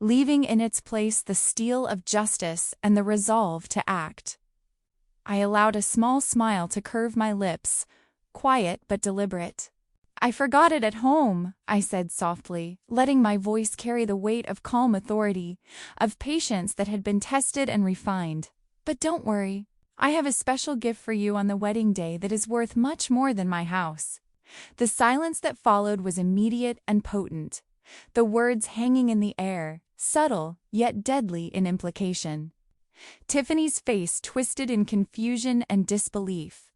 leaving in its place the steel of justice and the resolve to act. I allowed a small smile to curve my lips, quiet but deliberate. "I forgot it at home," I said softly, letting my voice carry the weight of calm authority, of patience that had been tested and refined. "But don't worry. I have a special gift for you on the wedding day that is worth much more than my house." The silence that followed was immediate and potent, the words hanging in the air, subtle yet deadly in implication. Tiffany's face twisted in confusion and disbelief.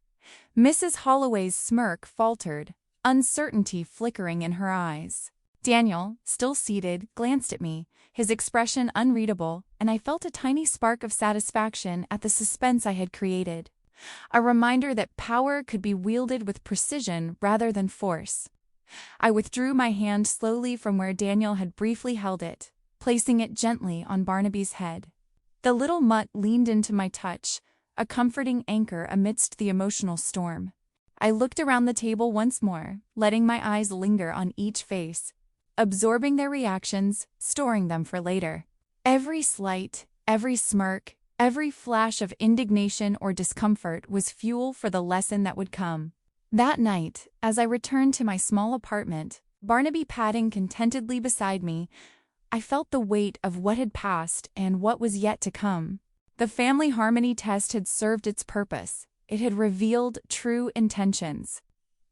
Mrs. Holloway's smirk faltered, uncertainty flickering in her eyes. Daniel, still seated, glanced at me, his expression unreadable, and I felt a tiny spark of satisfaction at the suspense I had created. A reminder that power could be wielded with precision rather than force. I withdrew my hand slowly from where Daniel had briefly held it, placing it gently on Barnaby's head. The little mutt leaned into my touch, a comforting anchor amidst the emotional storm. I looked around the table once more, letting my eyes linger on each face, absorbing their reactions, storing them for later. Every slight, every smirk, every flash of indignation or discomfort was fuel for the lesson that would come. That night, as I returned to my small apartment, Barnaby padding contentedly beside me, I felt the weight of what had passed and what was yet to come. The family harmony test had served its purpose. It had revealed true intentions,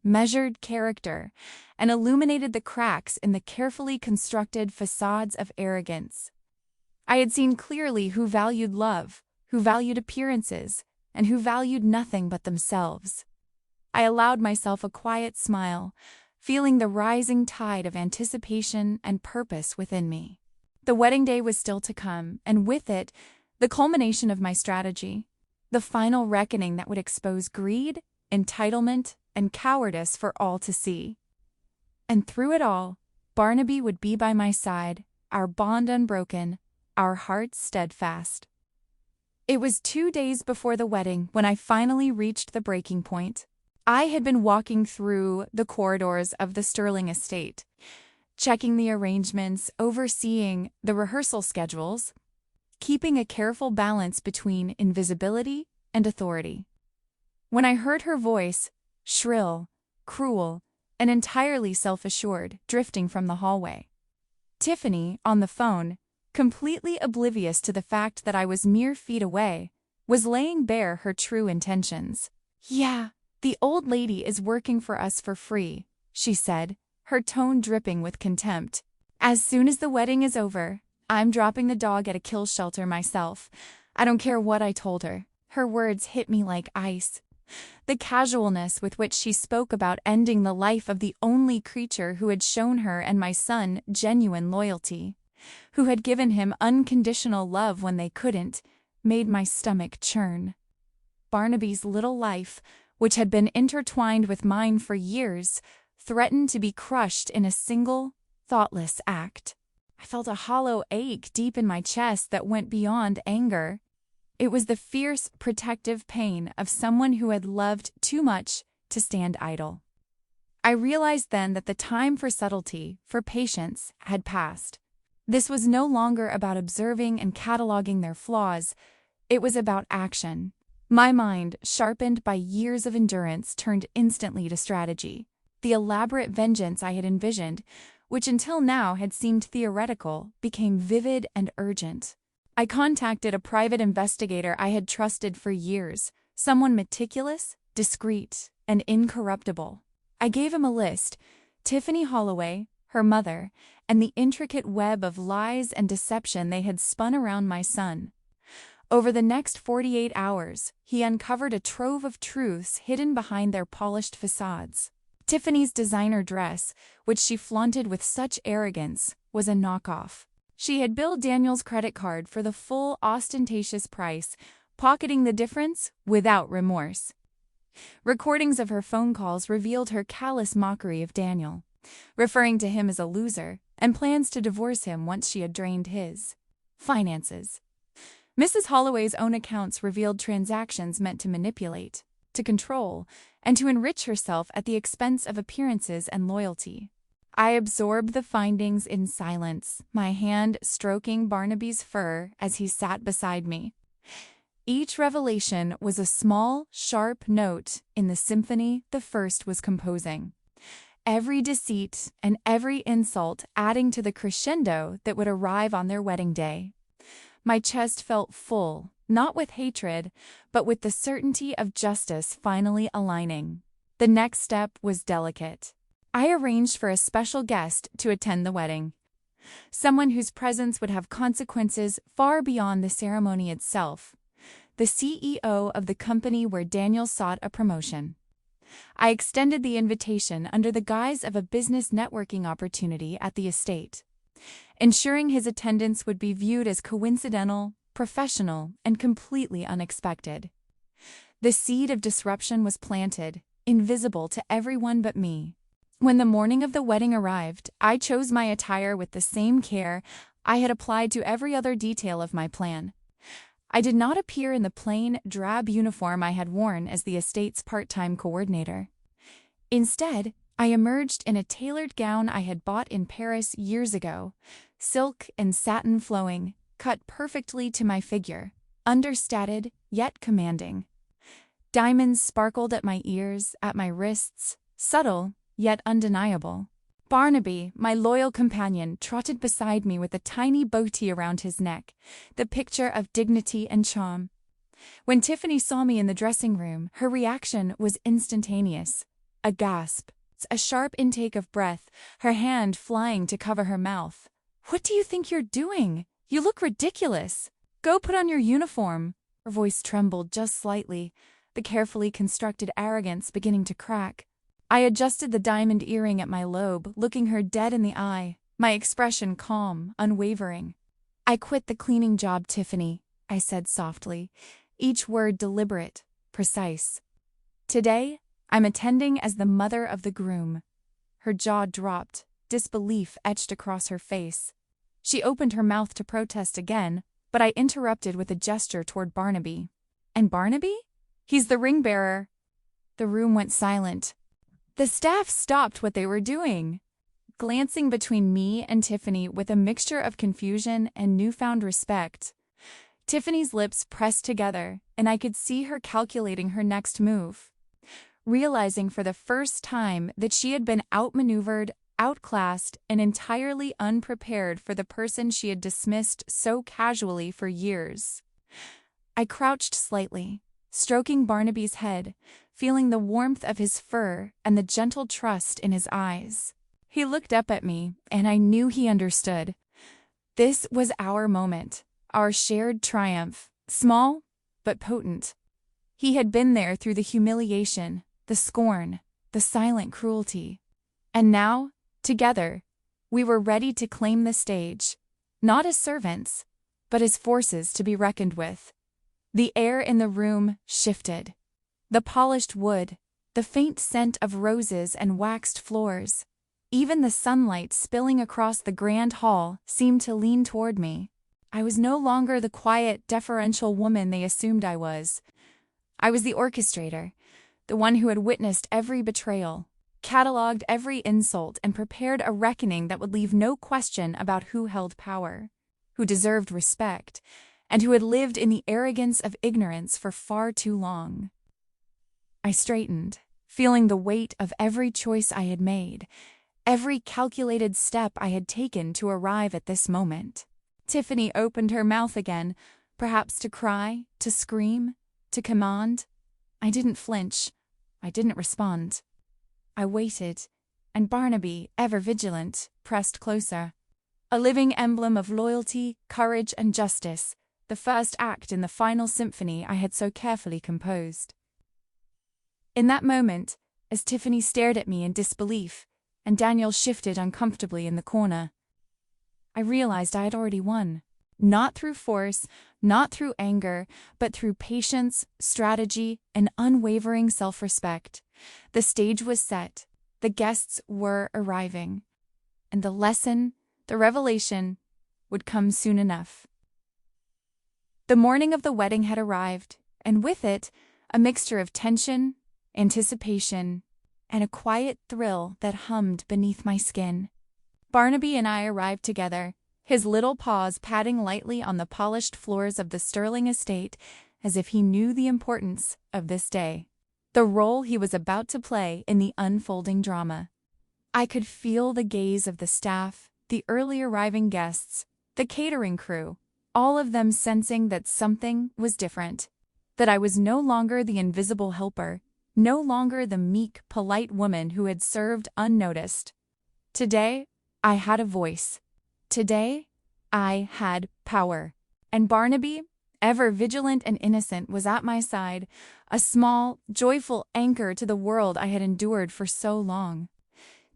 measured character, and illuminated the cracks in the carefully constructed facades of arrogance. I had seen clearly who valued love, who valued appearances, and who valued nothing but themselves. I allowed myself a quiet smile, feeling the rising tide of anticipation and purpose within me. The wedding day was still to come, and with it, the culmination of my strategy, the final reckoning that would expose greed, entitlement, and cowardice for all to see. And through it all, Barnaby would be by my side, our bond unbroken, our hearts steadfast. It was 2 days before the wedding when I finally reached the breaking point. I had been walking through the corridors of the Sterling estate, checking the arrangements, overseeing the rehearsal schedules, keeping a careful balance between invisibility and authority. When I heard her voice, shrill, cruel, and entirely self-assured, drifting from the hallway. Tiffany, on the phone, completely oblivious to the fact that I was mere feet away, was laying bare her true intentions. "Yeah, the old lady is working for us for free," she said, her tone dripping with contempt. "As soon as the wedding is over, I'm dropping the dog at a kill shelter myself. I don't care what I told her." Her words hit me like ice. The casualness with which she spoke about ending the life of the only creature who had shown her and my son genuine loyalty, who had given him unconditional love when they couldn't, made my stomach churn. Barnaby's little life, which had been intertwined with mine for years, threatened to be crushed in a single, thoughtless act. I felt a hollow ache deep in my chest that went beyond anger. It was the fierce, protective pain of someone who had loved too much to stand idle. I realized then that the time for subtlety, for patience, had passed. This was no longer about observing and cataloging their flaws. It was about action. My mind, sharpened by years of endurance, turned instantly to strategy. The elaborate vengeance I had envisioned, which until now had seemed theoretical, became vivid and urgent. I contacted a private investigator I had trusted for years, someone meticulous, discreet, and incorruptible. I gave him a list: Tiffany Holloway, her mother, and the intricate web of lies and deception they had spun around my son. Over the next 48 hours, he uncovered a trove of truths hidden behind their polished facades. Tiffany's designer dress, which she flaunted with such arrogance, was a knockoff. She had billed Daniel's credit card for the full ostentatious price, pocketing the difference without remorse. Recordings of her phone calls revealed her callous mockery of Daniel, referring to him as a loser, and plans to divorce him once she had drained his finances. Mrs. Holloway's own accounts revealed transactions meant to manipulate, to control, and to enrich herself at the expense of appearances and loyalty. I absorbed the findings in silence, my hand stroking Barnaby's fur as he sat beside me. Each revelation was a small, sharp note in the symphony the first was composing. Every deceit and every insult adding to the crescendo that would arrive on their wedding day. My chest felt full, not with hatred, but with the certainty of justice finally aligning. The next step was delicate. I arranged for a special guest to attend the wedding. Someone whose presence would have consequences far beyond the ceremony itself. The CEO of the company where Daniel sought a promotion. I extended the invitation under the guise of a business networking opportunity at the estate, ensuring his attendance would be viewed as coincidental, professional, and completely unexpected. The seed of disruption was planted, invisible to everyone but me. When the morning of the wedding arrived, I chose my attire with the same care I had applied to every other detail of my plan. I did not appear in the plain, drab uniform I had worn as the estate's part-time coordinator. Instead, I emerged in a tailored gown I had bought in Paris years ago, silk and satin flowing, cut perfectly to my figure, understated yet commanding. Diamonds sparkled at my ears, at my wrists, subtle yet undeniable. Barnaby, my loyal companion, trotted beside me with a tiny bowtie around his neck, the picture of dignity and charm. When Tiffany saw me in the dressing room, her reaction was instantaneous. A gasp, a sharp intake of breath, her hand flying to cover her mouth. "What do you think you're doing? You look ridiculous. Go put on your uniform." Her voice trembled just slightly, the carefully constructed arrogance beginning to crack. I adjusted the diamond earring at my lobe, looking her dead in the eye, my expression calm, unwavering. "I quit the cleaning job, Tiffany," I said softly, each word deliberate, precise. "Today, I'm attending as the mother of the groom." Her jaw dropped, disbelief etched across her face. She opened her mouth to protest again, but I interrupted with a gesture toward Barnaby. "And Barnaby? He's the ring bearer." The room went silent. The staff stopped what they were doing, glancing between me and Tiffany with a mixture of confusion and newfound respect. Tiffany's lips pressed together, and I could see her calculating her next move, realizing for the first time that she had been outmaneuvered, outclassed, and entirely unprepared for the person she had dismissed so casually for years. I crouched slightly, stroking Barnaby's head, feeling the warmth of his fur and the gentle trust in his eyes. He looked up at me, and I knew he understood. This was our moment, our shared triumph, small but potent. He had been there through the humiliation, the scorn, the silent cruelty. And now, together, we were ready to claim the stage, not as servants, but as forces to be reckoned with. The air in the room shifted. The polished wood, the faint scent of roses and waxed floors, even the sunlight spilling across the grand hall seemed to lean toward me. I was no longer the quiet, deferential woman they assumed I was. I was the orchestrator, the one who had witnessed every betrayal, catalogued every insult, and prepared a reckoning that would leave no question about who held power, who deserved respect, and who had lived in the arrogance of ignorance for far too long. I straightened, feeling the weight of every choice I had made, every calculated step I had taken to arrive at this moment. Tiffany opened her mouth again, perhaps to cry, to scream, to command. I didn't flinch. I didn't respond. I waited, and Barnaby, ever vigilant, pressed closer. A living emblem of loyalty, courage, and justice, the first act in the final symphony I had so carefully composed. In that moment, as Tiffany stared at me in disbelief, and Daniel shifted uncomfortably in the corner, I realized I had already won. Not through force, not through anger, but through patience, strategy, and unwavering self-respect. The stage was set, the guests were arriving, and the lesson, the revelation, would come soon enough. The morning of the wedding had arrived, and with it, a mixture of tension, anticipation, and a quiet thrill that hummed beneath my skin. Barnaby and I arrived together, his little paws patting lightly on the polished floors of the Sterling estate as if he knew the importance of this day, the role he was about to play in the unfolding drama. I could feel the gaze of the staff, the early arriving guests, the catering crew, all of them sensing that something was different, that I was no longer the invisible helper, no longer the meek, polite woman who had served unnoticed. Today, I had a voice. Today, I had power. And Barnaby, ever vigilant and innocent, was at my side, a small, joyful anchor to the world I had endured for so long.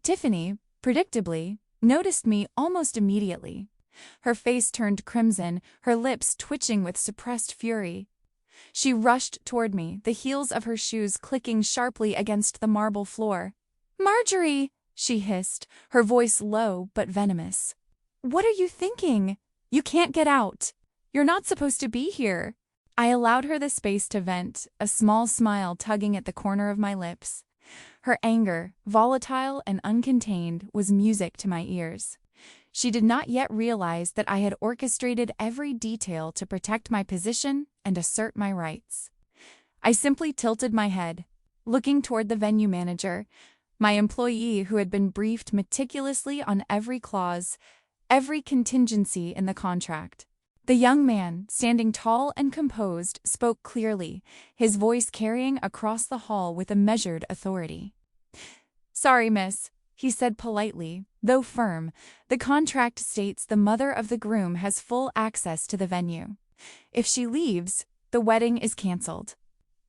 Tiffany, predictably, noticed me almost immediately. Her face turned crimson, her lips twitching with suppressed fury. She rushed toward me, the heels of her shoes clicking sharply against the marble floor. "Marjorie!" she hissed, her voice low but venomous. "What are you thinking? You can't get out. You're not supposed to be here." I allowed her the space to vent, a small smile tugging at the corner of my lips. Her anger, volatile and uncontained, was music to my ears. She did not yet realize that I had orchestrated every detail to protect my position and assert my rights. I simply tilted my head, looking toward the venue manager, my employee who had been briefed meticulously on every clause, every contingency in the contract. The young man, standing tall and composed, spoke clearly, his voice carrying across the hall with a measured authority. "Sorry, miss," he said politely, though firm. "The contract states the mother of the groom has full access to the venue. If she leaves, the wedding is canceled."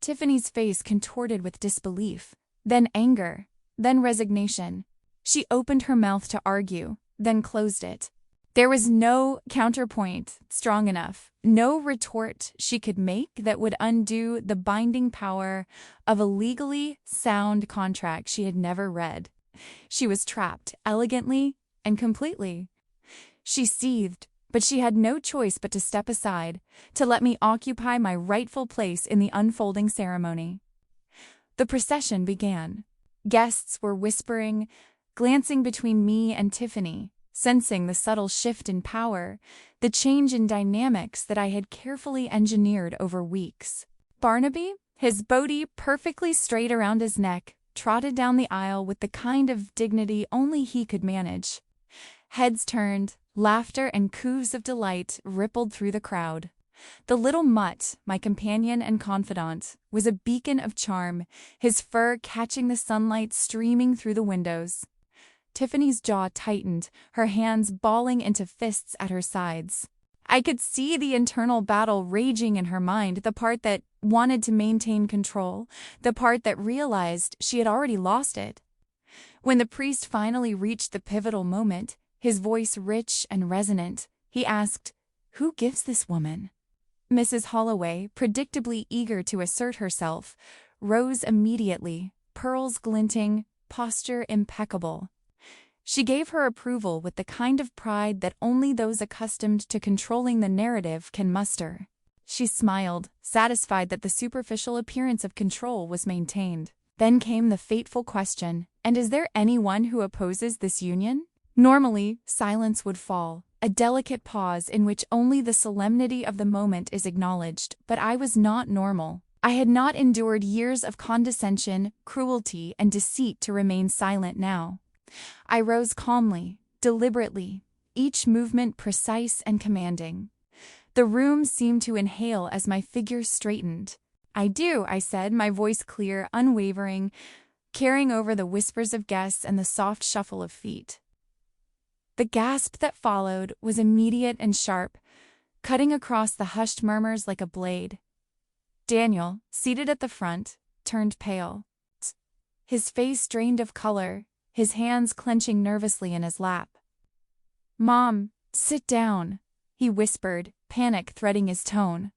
Tiffany's face contorted with disbelief, then anger, then resignation. She opened her mouth to argue, then closed it. There was no counterpoint strong enough, no retort she could make that would undo the binding power of a legally sound contract she had never read. She was trapped elegantly and completely. She seethed, but she had no choice but to step aside, to let me occupy my rightful place in the unfolding ceremony. The procession began. Guests were whispering, glancing between me and Tiffany, sensing the subtle shift in power, the change in dynamics that I had carefully engineered over weeks. Barnaby, his body perfectly straight around his neck, trotted down the aisle with the kind of dignity only he could manage. Heads turned, laughter and coos of delight rippled through the crowd. The little mutt, my companion and confidant, was a beacon of charm, his fur catching the sunlight streaming through the windows. Tiffany's jaw tightened, her hands balling into fists at her sides. I could see the internal battle raging in her mind, the part that wanted to maintain control, the part that realized she had already lost it. When the priest finally reached the pivotal moment, his voice rich and resonant, he asked, "Who gives this woman?" Mrs. Holloway, predictably eager to assert herself, rose immediately, pearls glinting, posture impeccable. She gave her approval with the kind of pride that only those accustomed to controlling the narrative can muster. She smiled, satisfied that the superficial appearance of control was maintained. Then came the fateful question, "And is there anyone who opposes this union?" Normally, silence would fall, a delicate pause in which only the solemnity of the moment is acknowledged, but I was not normal. I had not endured years of condescension, cruelty, and deceit to remain silent now. I rose calmly, deliberately, each movement precise and commanding. The room seemed to inhale as my figure straightened. "I do," I said, my voice clear, unwavering, carrying over the whispers of guests and the soft shuffle of feet. The gasp that followed was immediate and sharp, cutting across the hushed murmurs like a blade. Daniel, seated at the front, turned pale. His face drained of color, his hands clenching nervously in his lap. "Mom, sit down," he whispered, panic threading his tone.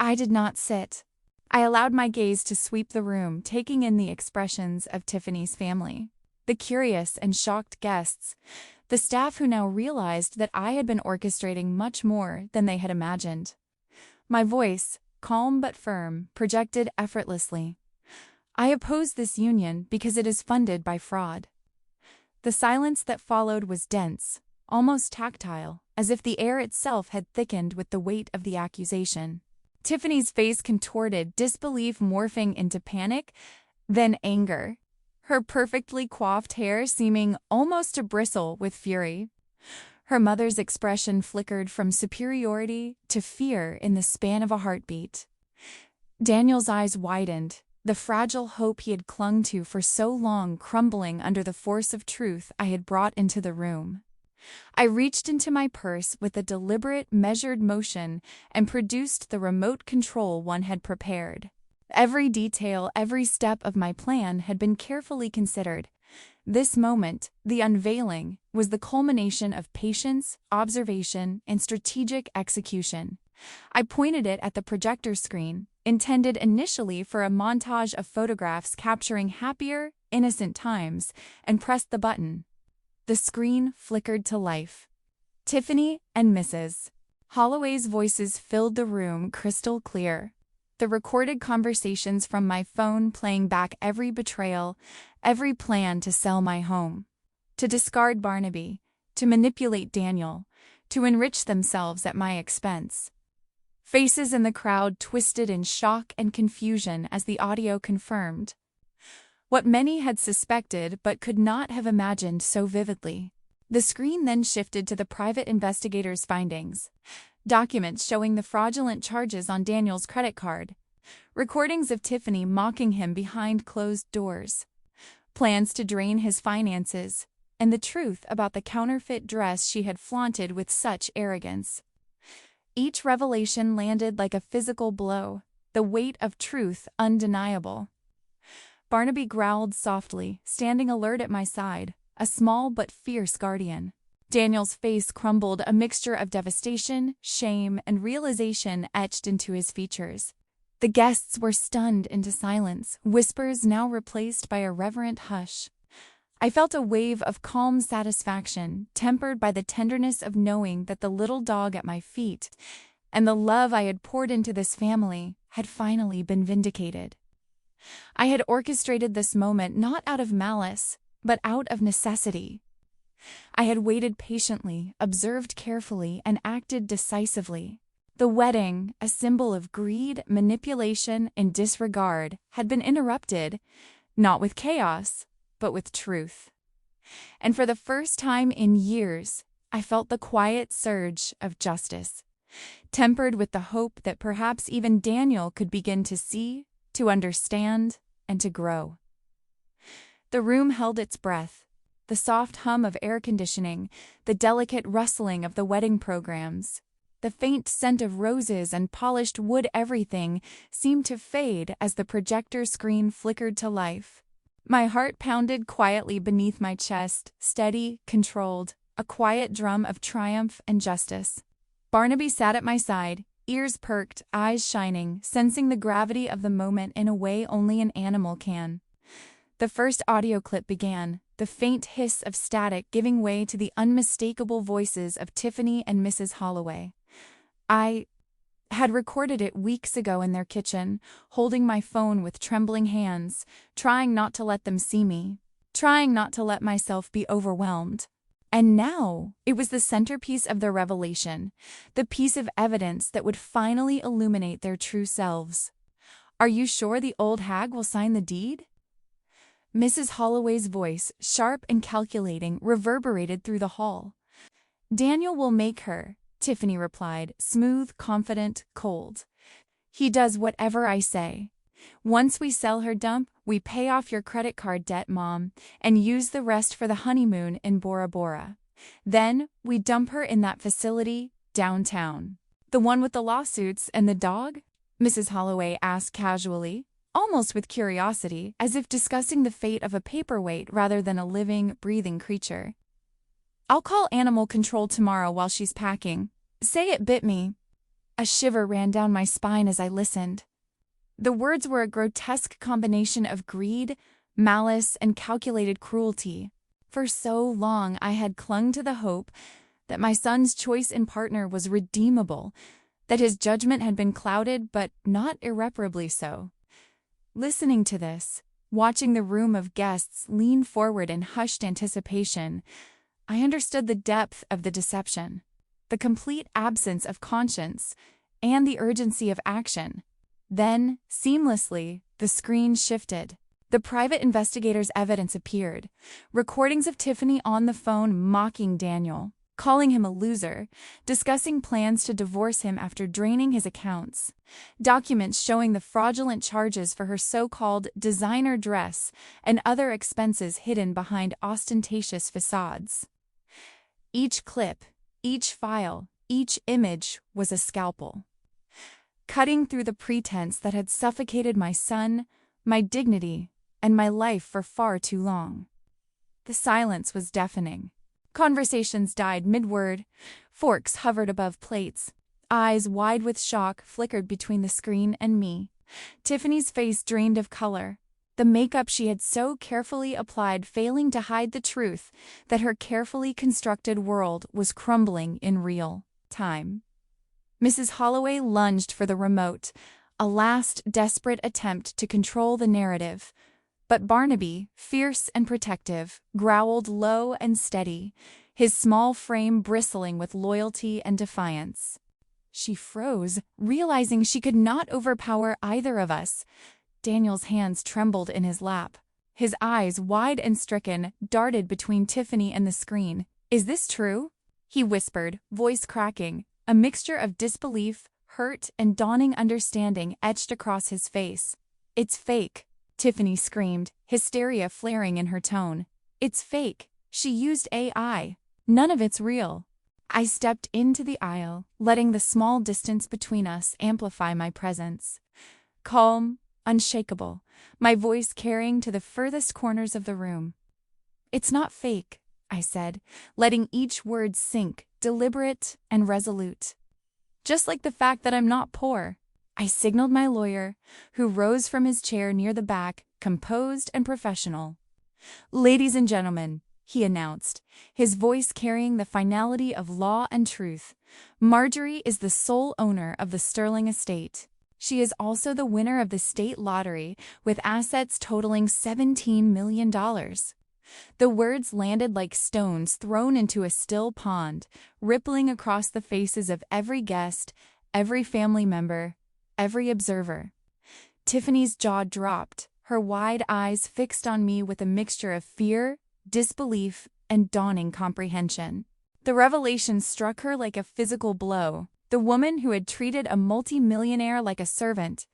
I did not sit. I allowed my gaze to sweep the room, taking in the expressions of Tiffany's family. The curious and shocked guests, the staff who now realized that I had been orchestrating much more than they had imagined. My voice, calm but firm, projected effortlessly. I oppose this union because it is funded by fraud. The silence that followed was dense, almost tactile, as if the air itself had thickened with the weight of the accusation. Tiffany's face contorted, disbelief morphing into panic, then anger, her perfectly coiffed hair seeming almost to bristle with fury. Her mother's expression flickered from superiority to fear in the span of a heartbeat. Daniel's eyes widened, the fragile hope he had clung to for so long crumbling under the force of truth I had brought into the room. I reached into my purse with a deliberate, measured motion and produced the remote control one had prepared. Every detail, every step of my plan had been carefully considered. This moment, the unveiling, was the culmination of patience, observation, and strategic execution. I pointed it at the projector screen, intended initially for a montage of photographs capturing happier, innocent times, and pressed the button. The screen flickered to life. Tiffany and Mrs. Holloway's voices filled the room crystal clear. The recorded conversations from my phone playing back every betrayal, every plan to sell my home, to discard Barnaby, to manipulate Daniel, to enrich themselves at my expense. Faces in the crowd twisted in shock and confusion as the audio confirmed what many had suspected but could not have imagined so vividly. The screen then shifted to the private investigator's findings. Documents showing the fraudulent charges on Daniel's credit card. Recordings of Tiffany mocking him behind closed doors. Plans to drain his finances. And the truth about the counterfeit dress she had flaunted with such arrogance. Each revelation landed like a physical blow, the weight of truth undeniable. Barnaby growled softly, standing alert at my side, a small but fierce guardian. Daniel's face crumbled, a mixture of devastation, shame, and realization etched into his features. The guests were stunned into silence, whispers now replaced by a reverent hush. I felt a wave of calm satisfaction, tempered by the tenderness of knowing that the little dog at my feet, and the love I had poured into this family, had finally been vindicated. I had orchestrated this moment not out of malice, but out of necessity. I had waited patiently, observed carefully, and acted decisively. The wedding, a symbol of greed, manipulation, and disregard, had been interrupted, not with chaos, but with truth. And for the first time in years, I felt the quiet surge of justice, tempered with the hope that perhaps even Daniel could begin to see, to understand, and to grow. The room held its breath, the soft hum of air conditioning, the delicate rustling of the wedding programs, the faint scent of roses and polished wood everything seemed to fade as the projector screen flickered to life. My heart pounded quietly beneath my chest, steady, controlled, a quiet drum of triumph and justice. Barnaby sat at my side, ears perked, eyes shining, sensing the gravity of the moment in a way only an animal can. The first audio clip began, the faint hiss of static giving way to the unmistakable voices of Tiffany and Mrs. Holloway. I had recorded it weeks ago in their kitchen, holding my phone with trembling hands, trying not to let them see me, trying not to let myself be overwhelmed. And now, it was the centerpiece of their revelation, the piece of evidence that would finally illuminate their true selves. "Are you sure the old hag will sign the deed?" Mrs. Holloway's voice, sharp and calculating, reverberated through the hall. "Daniel will make her," Tiffany replied, smooth, confident, cold. "He does whatever I say. Once we sell her dump, we pay off your credit card debt, Mom, and use the rest for the honeymoon in Bora Bora. Then we dump her in that facility downtown." "The one with the lawsuits and the dog?" Mrs. Holloway asked casually, almost with curiosity, as if discussing the fate of a paperweight rather than a living, breathing creature. "I'll call animal control tomorrow while she's packing. Say it bit me." A shiver ran down my spine as I listened. The words were a grotesque combination of greed, malice, and calculated cruelty. For so long I had clung to the hope that my son's choice in partner was redeemable, that his judgment had been clouded but not irreparably so. Listening to this, watching the room of guests lean forward in hushed anticipation, I understood the depth of the deception, the complete absence of conscience, and the urgency of action. Then, seamlessly, the screen shifted. The private investigator's evidence appeared. Recordings of Tiffany on the phone mocking Daniel, calling him a loser, discussing plans to divorce him after draining his accounts. Documents showing the fraudulent charges for her so-called designer dress and other expenses hidden behind ostentatious facades. Each clip, each file, each image was a scalpel, cutting through the pretense that had suffocated my son, my dignity, and my life for far too long. The silence was deafening. Conversations died mid-word. Forks hovered above plates. Eyes wide with shock flickered between the screen and me. Tiffany's face drained of color, the makeup she had so carefully applied failing to hide the truth that her carefully constructed world was crumbling in real time. Mrs. Holloway lunged for the remote, a last desperate attempt to control the narrative, But Barnaby, fierce and protective, growled low and steady, his small frame bristling with loyalty and defiance. She froze, realizing she could not overpower either of us. Daniel's hands trembled in his lap. His eyes, wide and stricken, darted between Tiffany and the screen. "Is this true?" he whispered, voice cracking. A mixture of disbelief, hurt, and dawning understanding etched across his face. "It's fake," Tiffany screamed, hysteria flaring in her tone. "It's fake. She used AI. None of it's real." I stepped into the aisle, letting the small distance between us amplify my presence. Calm, unshakable, my voice carrying to the furthest corners of the room. "It's not fake," I said, letting each word sink, deliberate and resolute. "Just like the fact that I'm not poor." I signaled my lawyer, who rose from his chair near the back, composed and professional. "Ladies and gentlemen," he announced, his voice carrying the finality of law and truth, "Marjorie is the sole owner of the Sterling estate. She is also the winner of the state lottery, with assets totaling $17 million. The words landed like stones thrown into a still pond, rippling across the faces of every guest, every family member, every observer. Tiffany's jaw dropped, her wide eyes fixed on me with a mixture of fear, disbelief, and dawning comprehension. The revelation struck her like a physical blow. The woman who had treated a multi-millionaire like a servant,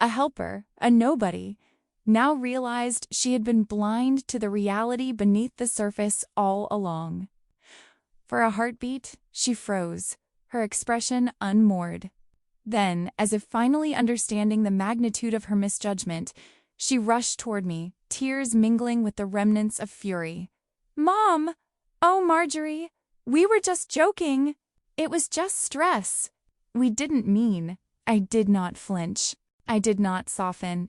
a helper, a nobody, now realized she had been blind to the reality beneath the surface all along. For a heartbeat, she froze, her expression unmoored. Then, as if finally understanding the magnitude of her misjudgment, she rushed toward me, tears mingling with the remnants of fury. "Mom! Oh, Marjorie! We were just joking! It was just stress." "We didn't mean." I did not flinch. I did not soften.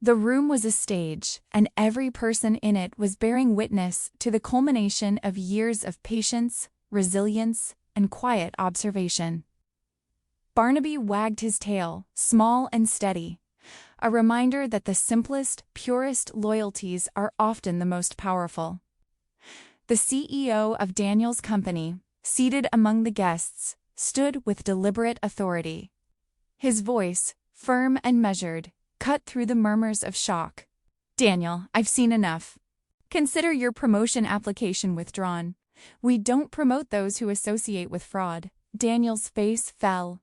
The room was a stage, and every person in it was bearing witness to the culmination of years of patience, resilience, and quiet observation. Barnaby wagged his tail, small and steady, a reminder that the simplest, purest loyalties are often the most powerful. The CEO of Daniel's company, seated among the guests, stood with deliberate authority. His voice, firm and measured, cut through the murmurs of shock. "Daniel, I've seen enough. Consider your promotion application withdrawn. We don't promote those who associate with fraud." Daniel's face fell.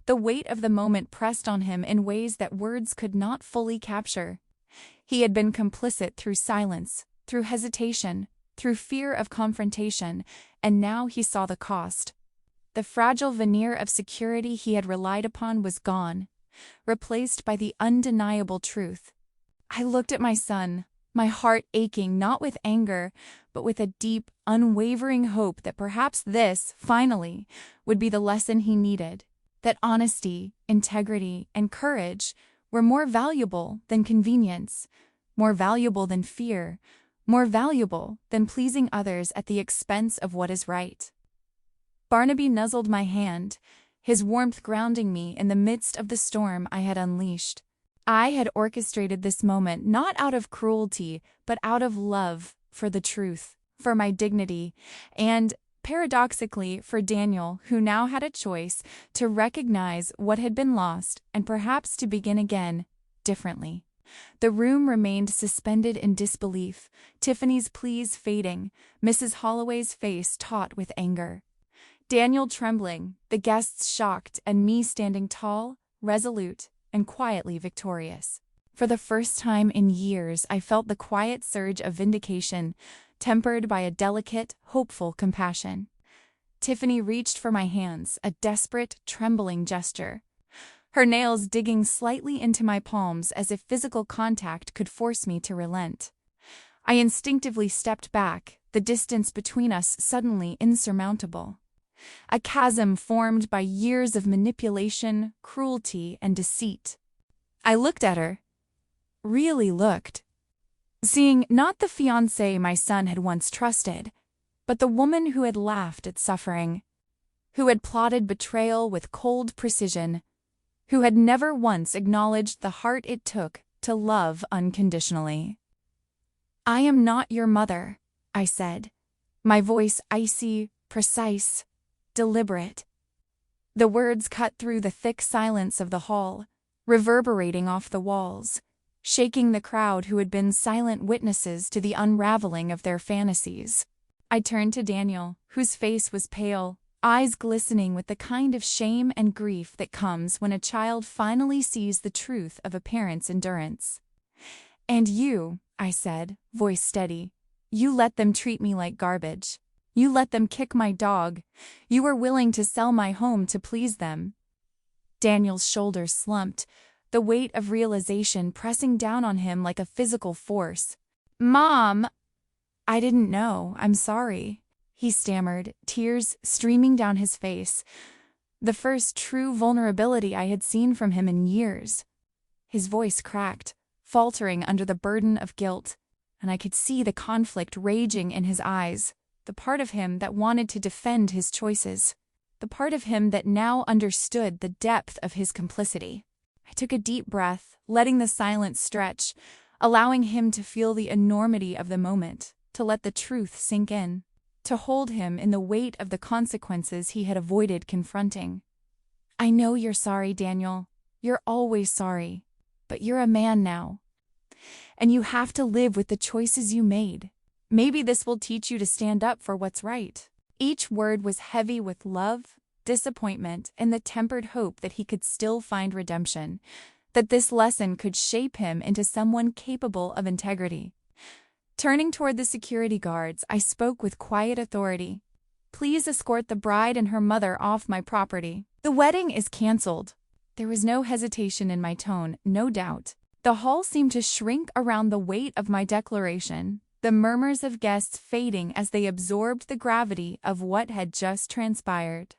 The weight of the moment pressed on him in ways that words could not fully capture. He had been complicit through silence, through hesitation, through fear of confrontation, and now he saw the cost. The fragile veneer of security he had relied upon was gone, replaced by the undeniable truth. I looked at my son, my heart aching not with anger, but with a deep, unwavering hope that perhaps this, finally, would be the lesson he needed, that honesty, integrity, and courage were more valuable than convenience, more valuable than fear, more valuable than pleasing others at the expense of what is right. Barnaby nuzzled my hand, his warmth grounding me in the midst of the storm I had unleashed. I had orchestrated this moment not out of cruelty, but out of love for the truth, for my dignity, and, paradoxically, for Daniel, who now had a choice to recognize what had been lost and perhaps to begin again, differently. The room remained suspended in disbelief, Tiffany's pleas fading, Mrs. Holloway's face taut with anger. Daniel trembling, the guests shocked, and me standing tall, resolute, and quietly victorious. For the first time in years, I felt the quiet surge of vindication, tempered by a delicate, hopeful compassion. Tiffany reached for my hands, a desperate, trembling gesture, her nails digging slightly into my palms as if physical contact could force me to relent. I instinctively stepped back, the distance between us suddenly insurmountable. A chasm formed by years of manipulation, cruelty, and deceit. I looked at her. Really looked. Seeing not the fiancée my son had once trusted, but the woman who had laughed at suffering, who had plotted betrayal with cold precision, who had never once acknowledged the heart it took to love unconditionally. "I am not your mother," I said, my voice icy, precise, deliberate. The words cut through the thick silence of the hall, reverberating off the walls, shaking the crowd who had been silent witnesses to the unraveling of their fantasies. I turned to Daniel, whose face was pale, eyes glistening with the kind of shame and grief that comes when a child finally sees the truth of a parent's endurance. "And you," I said, voice steady, "you let them treat me like garbage. You let them kick my dog. You were willing to sell my home to please them." Daniel's shoulders slumped, the weight of realization pressing down on him like a physical force. "Mom, I didn't know. I'm sorry," he stammered, tears streaming down his face, the first true vulnerability I had seen from him in years. His voice cracked, faltering under the burden of guilt, and I could see the conflict raging in his eyes, the part of him that wanted to defend his choices, the part of him that now understood the depth of his complicity. I took a deep breath, letting the silence stretch, allowing him to feel the enormity of the moment, to let the truth sink in, to hold him in the weight of the consequences he had avoided confronting. "I know you're sorry, Daniel. You're always sorry. But you're a man now. And you have to live with the choices you made. Maybe this will teach you to stand up for what's right." Each word was heavy with love, disappointment, and the tempered hope that he could still find redemption, that this lesson could shape him into someone capable of integrity. Turning toward the security guards, I spoke with quiet authority. "Please escort the bride and her mother off my property. The wedding is canceled." There was no hesitation in my tone, no doubt. The hall seemed to shrink around the weight of my declaration, the murmurs of guests fading as they absorbed the gravity of what had just transpired.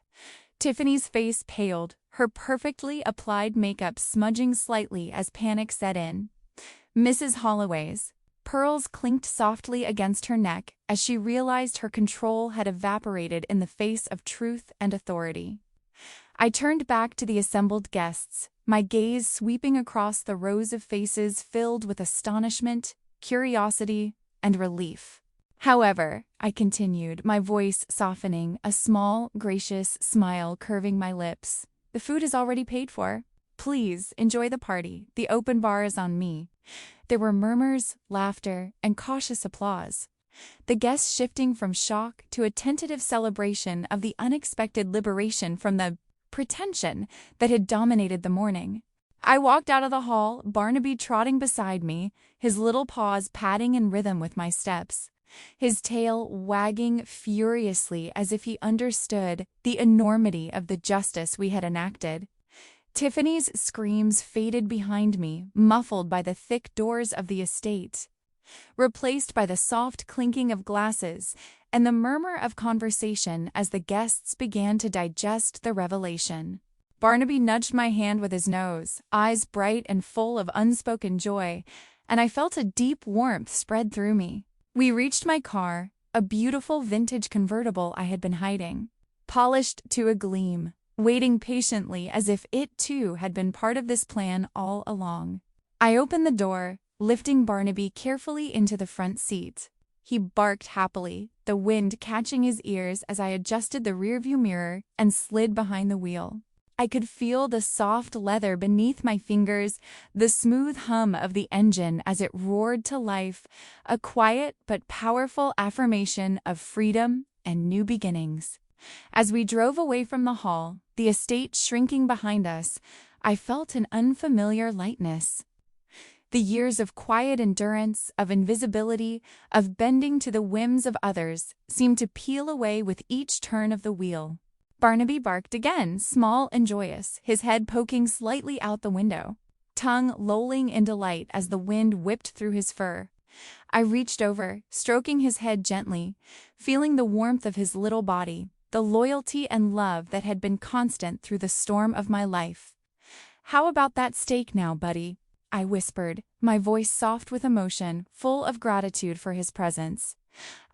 Tiffany's face paled, her perfectly applied makeup smudging slightly as panic set in. Mrs. Holloway's pearls clinked softly against her neck as she realized her control had evaporated in the face of truth and authority. I turned back to the assembled guests, my gaze sweeping across the rows of faces filled with astonishment, curiosity, and relief. "However," I continued, my voice softening, a small, gracious smile curving my lips, "the food is already paid for. Please enjoy the party. The open bar is on me." There were murmurs, laughter, and cautious applause, the guests shifting from shock to a tentative celebration of the unexpected liberation from the pretension that had dominated the morning. I walked out of the hall, Barnaby trotting beside me, his little paws padding in rhythm with my steps, his tail wagging furiously as if he understood the enormity of the justice we had enacted. Tiffany's screams faded behind me, muffled by the thick doors of the estate, replaced by the soft clinking of glasses and the murmur of conversation as the guests began to digest the revelation. Barnaby nudged my hand with his nose, eyes bright and full of unspoken joy, and I felt a deep warmth spread through me. We reached my car, a beautiful vintage convertible I had been hiding, polished to a gleam, waiting patiently as if it too had been part of this plan all along. I opened the door, lifting Barnaby carefully into the front seat. He barked happily, the wind catching his ears as I adjusted the rearview mirror and slid behind the wheel. I could feel the soft leather beneath my fingers, the smooth hum of the engine as it roared to life, a quiet but powerful affirmation of freedom and new beginnings. As we drove away from the hall, the estate shrinking behind us, I felt an unfamiliar lightness. The years of quiet endurance, of invisibility, of bending to the whims of others seemed to peel away with each turn of the wheel. Barnaby barked again, small and joyous, his head poking slightly out the window, tongue lolling in delight as the wind whipped through his fur. I reached over, stroking his head gently, feeling the warmth of his little body, the loyalty and love that had been constant through the storm of my life. "How about that steak now, buddy?" I whispered, my voice soft with emotion, full of gratitude for his presence.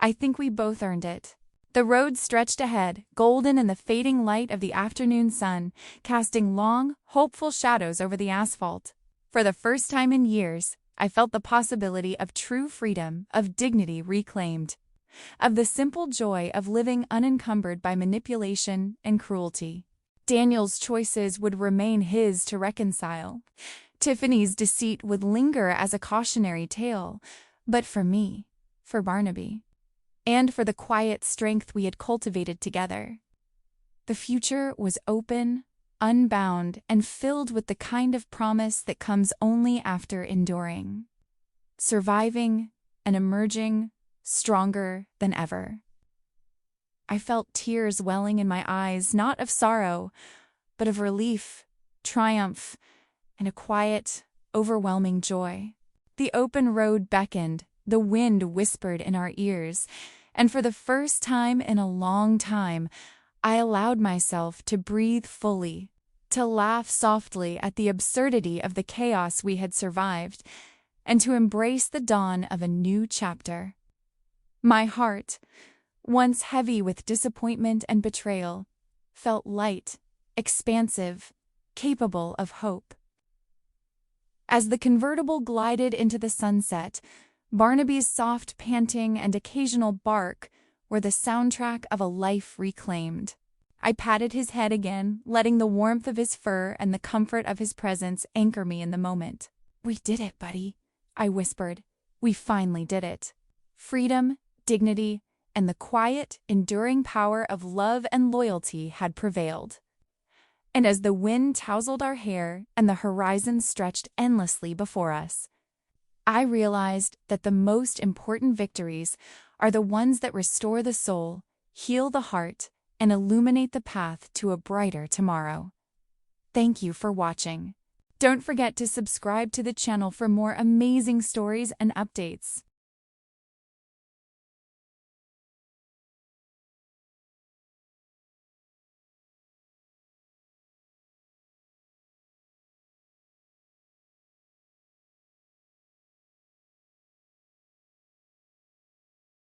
"I think we both earned it." The road stretched ahead, golden in the fading light of the afternoon sun, casting long, hopeful shadows over the asphalt. For the first time in years, I felt the possibility of true freedom, of dignity reclaimed, of the simple joy of living unencumbered by manipulation and cruelty. Daniel's choices would remain his to reconcile. Tiffany's deceit would linger as a cautionary tale, but for me, for Barnaby, and for the quiet strength we had cultivated together, the future was open, unbound, and filled with the kind of promise that comes only after enduring, surviving, and emerging stronger than ever. I felt tears welling in my eyes, not of sorrow, but of relief, triumph, and a quiet, overwhelming joy. The open road beckoned, the wind whispered in our ears, and for the first time in a long time, I allowed myself to breathe fully, to laugh softly at the absurdity of the chaos we had survived, and to embrace the dawn of a new chapter. My heart, once heavy with disappointment and betrayal, felt light, expansive, capable of hope. As the convertible glided into the sunset, Barnaby's soft panting and occasional bark were the soundtrack of a life reclaimed. I patted his head again, letting the warmth of his fur and the comfort of his presence anchor me in the moment. "We did it, buddy," I whispered. "We finally did it." Freedom, dignity, and the quiet, enduring power of love and loyalty had prevailed. And as the wind tousled our hair and the horizon stretched endlessly before us, I realized that the most important victories are the ones that restore the soul, heal the heart, and illuminate the path to a brighter tomorrow. Thank you for watching. Don't forget to subscribe to the channel for more amazing stories and updates.